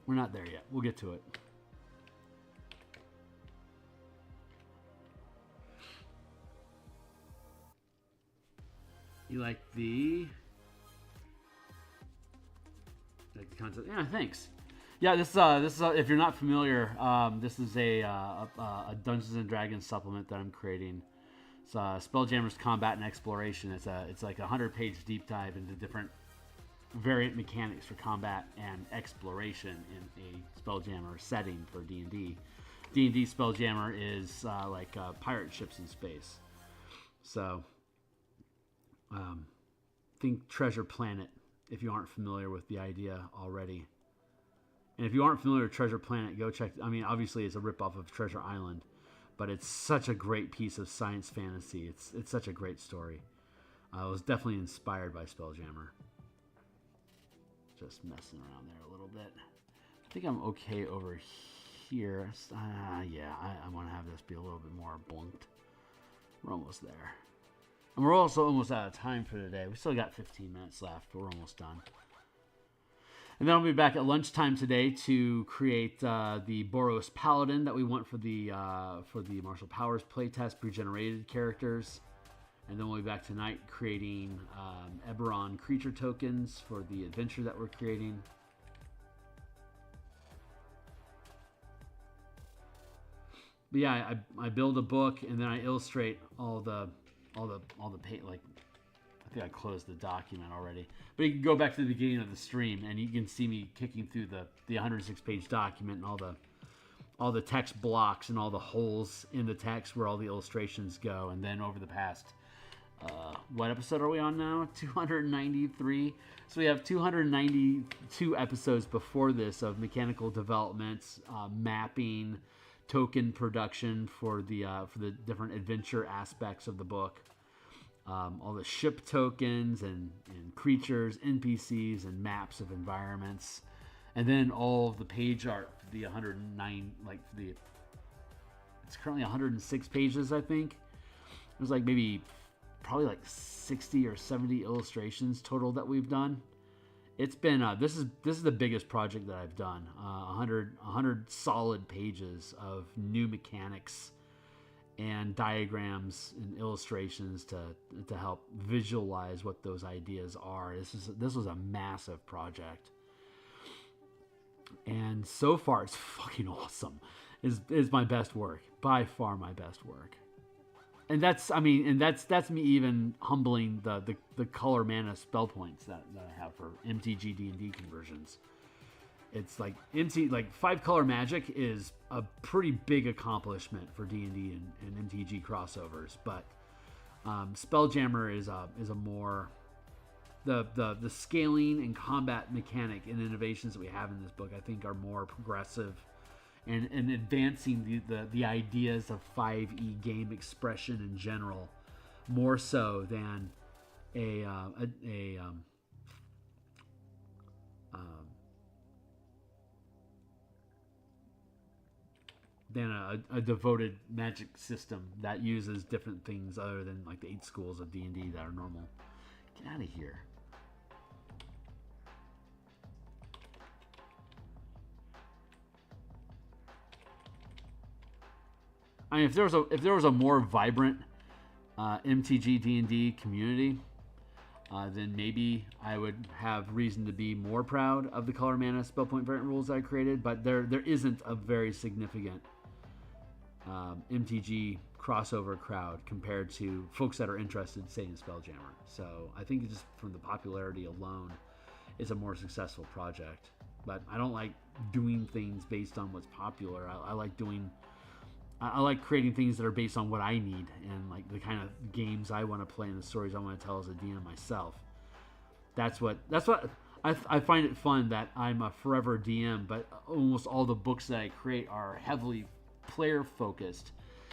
We're not there yet. We'll get to it. You like the concept? Yeah, thanks. Yeah, this is if you're not familiar, this is a Dungeons and Dragons supplement that I'm creating. It's Spelljammer's Combat and Exploration. It's like a 100-page deep dive into different variant mechanics for combat and exploration in a Spelljammer setting for D&D. D&D Spelljammer is like pirate ships in space. So think Treasure Planet if you aren't familiar with the idea already. And if you aren't familiar with Treasure Planet, go check. I mean, obviously it's a ripoff of Treasure Island, but it's such a great piece of science fantasy. It's such a great story. I was definitely inspired by Spelljammer. Just messing around there a little bit. I think I'm okay over here. Yeah, I want to have this be a little bit more blunt. We're almost there. And we're also almost out of time for today. We still got 15 minutes left, but we're almost done. And then I'll be back at lunchtime today to create the Boros Paladin that we want for the Martial Powers playtest, pre-generated characters. And then we'll be back tonight creating Eberron creature tokens for the adventure that we're creating. But yeah, I build a book and then I illustrate all the paint. Like, I think I closed the document already. But you can go back to the beginning of the stream and you can see me kicking through the 106-page document and all the text blocks and all the holes in the text where all the illustrations go. And then over the past what episode are we on now? 293. So we have 292 episodes before this of mechanical developments, mapping, token production for the different adventure aspects of the book. All the ship tokens and creatures, NPCs, and maps of environments. And then all of the page art, the 109, it's currently 106 pages, I think. There's like probably like 60 or 70 illustrations total that we've done. It's been, this is the biggest project that I've done. 100 solid pages of new mechanics and diagrams and illustrations to help visualize what those ideas are. This was a massive project, and so far it's fucking awesome. Is my best work, by far my best work. And that's me even humbling the color mana spell points that I have for MTG D&D conversions. It's like 5 color magic is a pretty big accomplishment for D&D and MTG crossovers, but Spelljammer is a more the scaling and combat mechanic and innovations that we have in this book, I think, are more progressive and advancing the ideas of 5e game expression in general, more so than a devoted magic system that uses different things other than like the 8 schools of D&D that are normal. Get out of here. I mean, if there was a more vibrant MTG D&D community, then maybe I would have reason to be more proud of the color mana spell point variant rules that I created. But there isn't a very significant MTG crossover crowd compared to folks that are interested, say, in Spelljammer. So I think just from the popularity alone, it's a more successful project. But I don't like doing things based on what's popular. I like creating things that are based on what I need and like the kind of games I want to play and the stories I want to tell as a DM myself. That's what I find it fun that I'm a forever DM, but almost all the books that I create are heavily player focused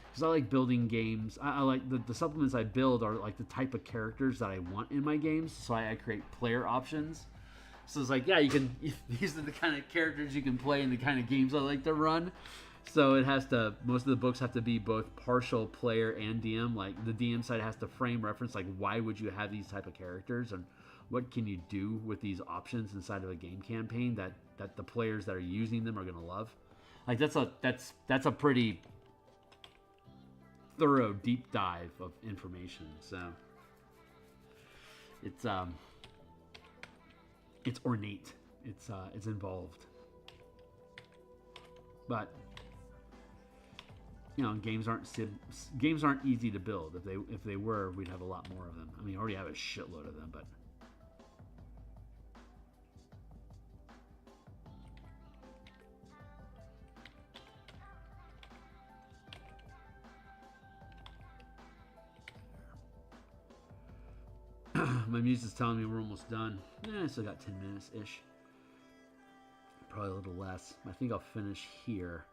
because I like building games. I like the supplements I build are like the type of characters that I want in my games, so I create player options. So it's like, yeah, these are the kind of characters you can play and the kind of games I like to run. So most of the books have to be both partial player and DM. Like the DM side has to frame reference, like why would you have these type of characters and what can you do with these options inside of a game campaign that the players that are using them are going to love. Like that's a pretty thorough deep dive of information. So it's ornate. It's involved. But you know, games aren't easy to build. If they were, we'd have a lot more of them. I mean, I already have a shitload of them, but my muse is telling me we're almost done. I still got 10 minutes ish. Probably a little less. I think I'll finish here.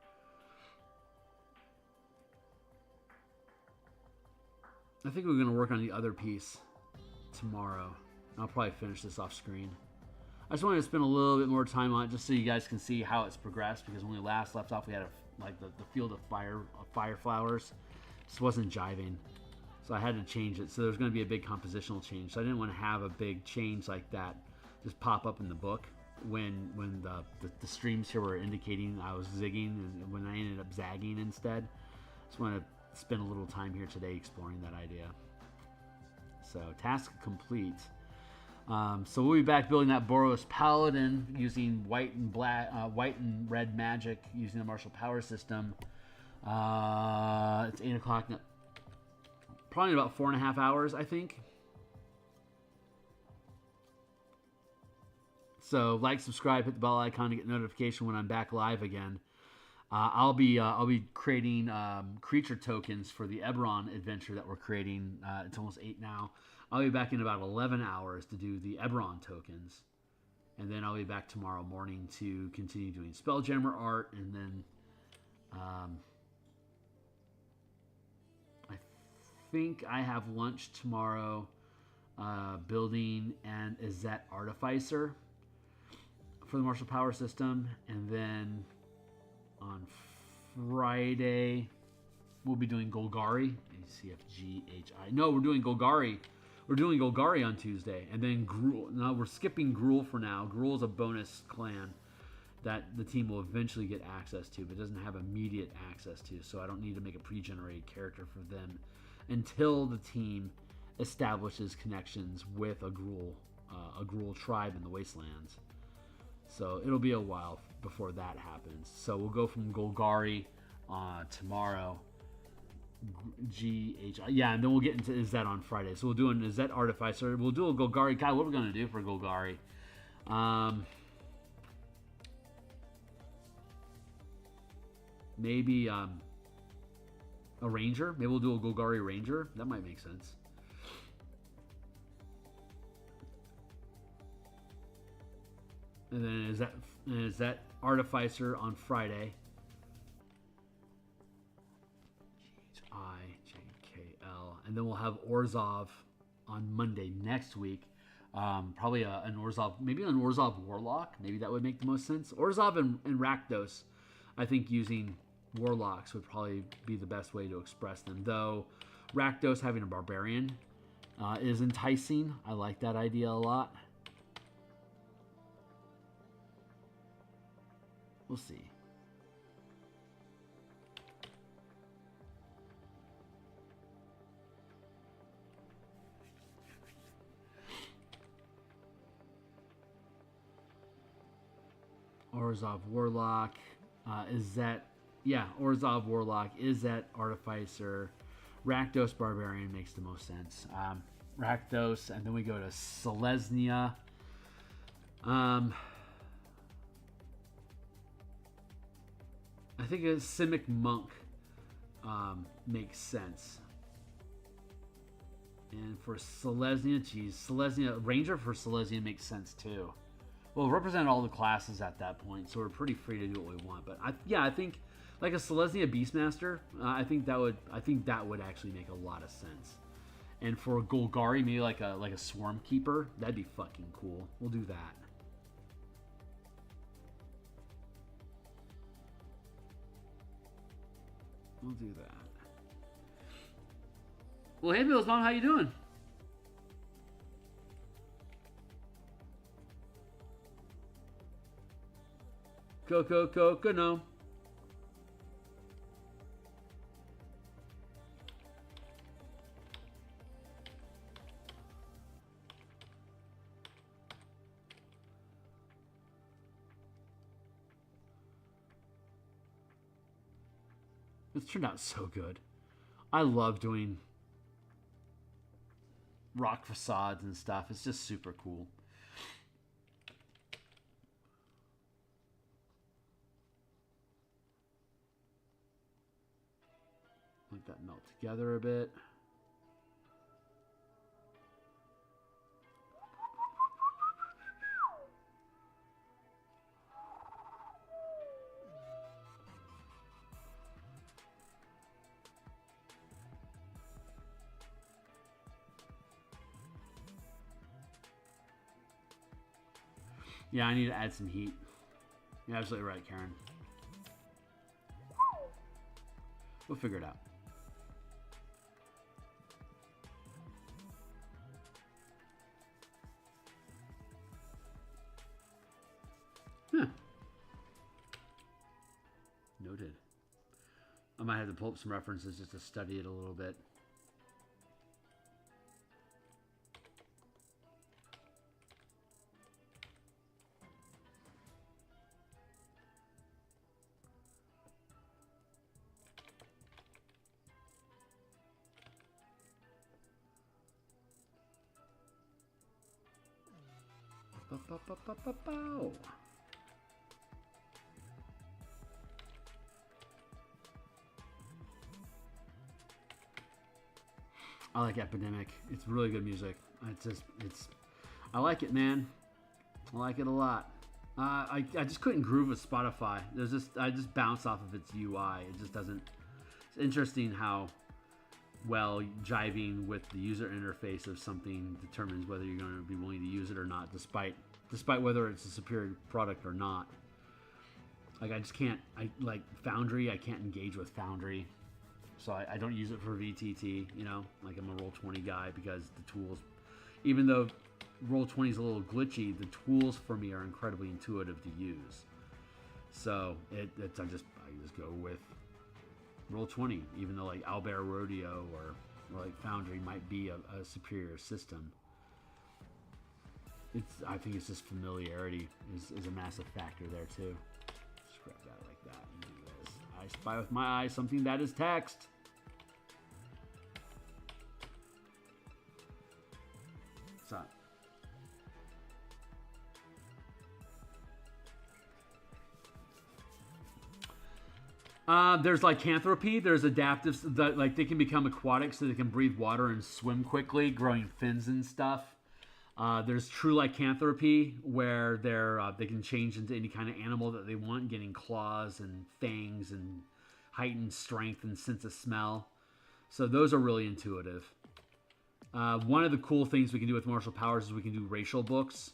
I think we're going to work on the other piece tomorrow. I'll probably finish this off screen. I just wanted to spend a little bit more time on it just so you guys can see how it's progressed, because when we last left off we had the field of fire flowers. This wasn't jiving, so I had to change it. So there's going to be a big compositional change. So I didn't want to have a big change like that just pop up in the book when the streams here were indicating I was zigging, and when I ended up zagging instead. Just want to spend a little time here today exploring that idea. So task complete. So we'll be back building that Boros Paladin using white and red magic using the martial power system. It's 8 o'clock. Probably in about 4.5 hours, I think. So like, subscribe, hit the bell icon to get notification when I'm back live again. I'll be creating creature tokens for the Eberron adventure that we're creating. It's almost 8 now. I'll be back in about 11 hours to do the Eberron tokens, and then I'll be back tomorrow morning to continue doing Spelljammer art, and then think I have lunch tomorrow building an Izzet Artificer for the Martial Power System. And then on Friday, we'll be doing Golgari. ACFGHI. No, we're doing Golgari. We're doing Golgari on Tuesday. And then Gruul. No, we're skipping Gruul for now. Gruul is a bonus clan that the team will eventually get access to, but doesn't have immediate access to. So I don't need to make a pre-generated character for them until the team establishes connections with a Gruul tribe in the Wastelands. So it'll be a while before that happens. So we'll go from Golgari tomorrow. GHI. Yeah, and then we'll get into Izzet on Friday. So we'll do an Izzet Artificer. We'll do a Golgari. God, what are we going to do for Golgari? Maybe a Ranger. Maybe we'll do a Golgari Ranger. That might make sense. And then is that Artificer on Friday. GHIJKL. And then we'll have Orzhov on Monday next week. Probably an Orzhov, maybe an Orzhov Warlock. Maybe that would make the most sense. Orzhov and Rakdos, I think using Warlocks would probably be the best way to express them. Though Rakdos having a Barbarian is enticing. I like that idea a lot. We'll see. Orzhov Warlock, Izzet, yeah, Orzhov Warlock, Izzet Artificer, Rakdos Barbarian makes the most sense. Rakdos, and then we go to Selesnya. I think a Simic Monk makes sense. And for Selesnya, geez, Selesnya, Ranger for Selesnya makes sense too. We'll represent all the classes at that point, so we're pretty free to do what we want. But I think like a Selesnya Beastmaster, I think that would actually make a lot of sense. And for Golgari, maybe like a Swarm Keeper, that'd be fucking cool. We'll do that. We'll do that. Well, hey, Bills Mom, how you doing? Go, no. It's turned out so good. I love doing rock facades and stuff. It's just super cool. Let that melt together a bit. Yeah, I need to add some heat. You're absolutely right, Karen. We'll figure it out. Huh. Noted. I might have to pull up some references just to study it a little bit. I like Epidemic. It's really good music. I like it, man. I like it a lot. I just couldn't groove with Spotify. I just bounce off of its UI. It just doesn't. It's interesting how well, jiving with the user interface of something determines whether you're going to be willing to use it or not, despite whether it's a superior product or not. Like, I just can't, like Foundry, I can't engage with Foundry. So I don't use it for VTT, you know, like I'm a Roll20 guy, because the tools, even though Roll20 is a little glitchy, the tools for me are incredibly intuitive to use. So I just go with Roll20, even though like Owlbear Rodeo or like Foundry might be a superior system. I think it's just familiarity is a massive factor there too. Just grab that like that and do this. I spy with my eyes something that is text. What's up? There's lycanthropy. There's adaptive, like they can become aquatic, so they can breathe water and swim quickly, growing fins and stuff. There's true lycanthropy, where they can change into any kind of animal that they want, getting claws and fangs and heightened strength and sense of smell. So those are really intuitive. One of the cool things we can do with martial powers is we can do racial books,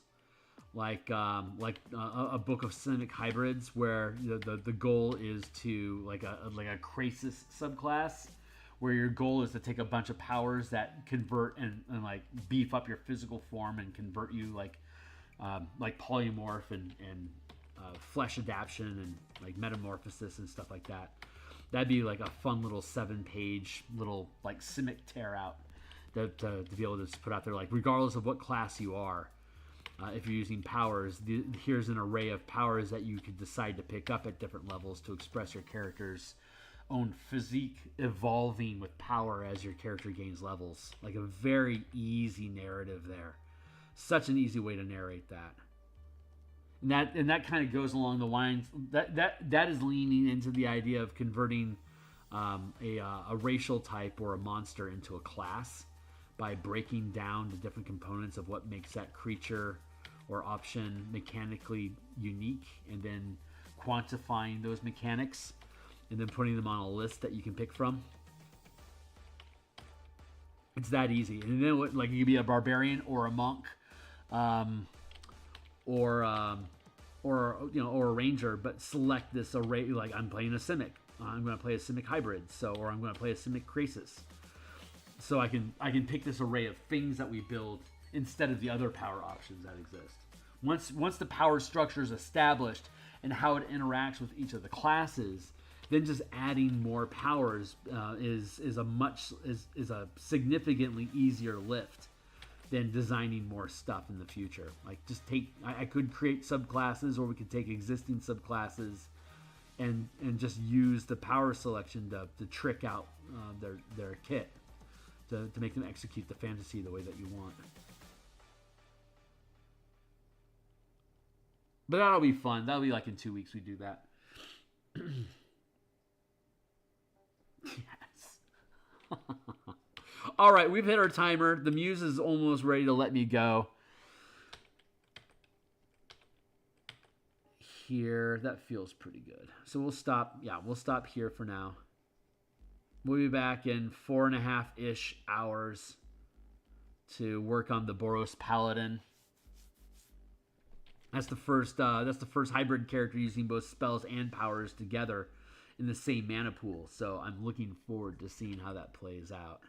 like a book of simic hybrids, where the goal is to like a Krasis subclass, where your goal is to take a bunch of powers that convert and like beef up your physical form and convert you like polymorph and flesh adaptation and like metamorphosis and stuff like that. That'd be like a fun little 7-page little like simic tear out to be able to just put out there, like regardless of what class you are. If you're using powers, here's an array of powers that you could decide to pick up at different levels to express your character's own physique, evolving with power as your character gains levels. Like a very easy narrative there. Such an easy way to narrate that. And that kind of goes along the lines that is leaning into the idea of converting a racial type or a monster into a class by breaking down the different components of what makes that creature or option mechanically unique, and then quantifying those mechanics and then putting them on a list that you can pick from. It's that easy. And then like you could be a barbarian or a monk, or a ranger, but select this array. Like I'm playing a simic. I'm going to play a simic hybrid, or I'm going to play a simic Krasis. So I can pick this array of things that we build instead of the other power options that exist. Once the power structure is established and how it interacts with each of the classes, then just adding more powers is a significantly easier lift than designing more stuff in the future. Like I could create subclasses, or we could take existing subclasses and just use the power selection to trick out their kit. To make them execute the fantasy the way that you want. But that'll be fun. That'll be like in 2 weeks we do that. Yes. All right, we've hit our timer. The muse is almost ready to let me go. Here, that feels pretty good. So we'll stop. Yeah, we'll stop here for now. We'll be back in 4.5-ish hours to work on the Boros Paladin. That's the first hybrid character using both spells and powers together in the same mana pool. So I'm looking forward to seeing how that plays out.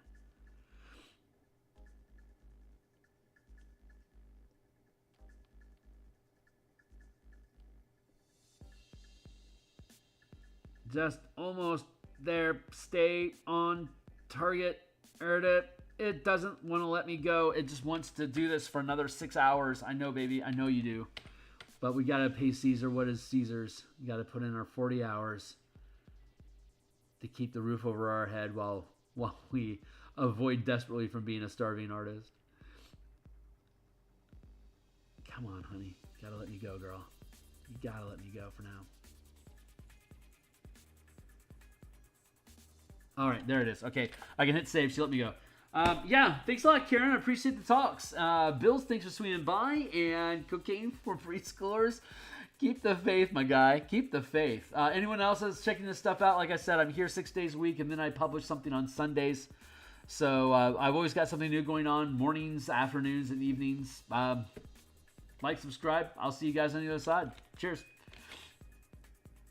Just almost there. Stay on target. It doesn't want to let me go. It just wants to do this for another 6 hours. I know, baby. I know you do. But we got to pay Caesar what is Caesar's. We got to put in our 40 hours to keep the roof over our head while we avoid desperately from being a starving artist. Come on, honey. You got to let me go, girl. You got to let me go for now. All right, there it is. Okay, I can hit save. She let me go. Yeah, thanks a lot, Karen. I appreciate the talks. Bills, thanks for swinging by. And cocaine for preschoolers. Keep the faith, my guy. Keep the faith. Anyone else that's checking this stuff out? Like I said, I'm here 6 days a week, and then I publish something on Sundays. So I've always got something new going on, mornings, afternoons, and evenings. Like, subscribe. I'll see you guys on the other side. Cheers.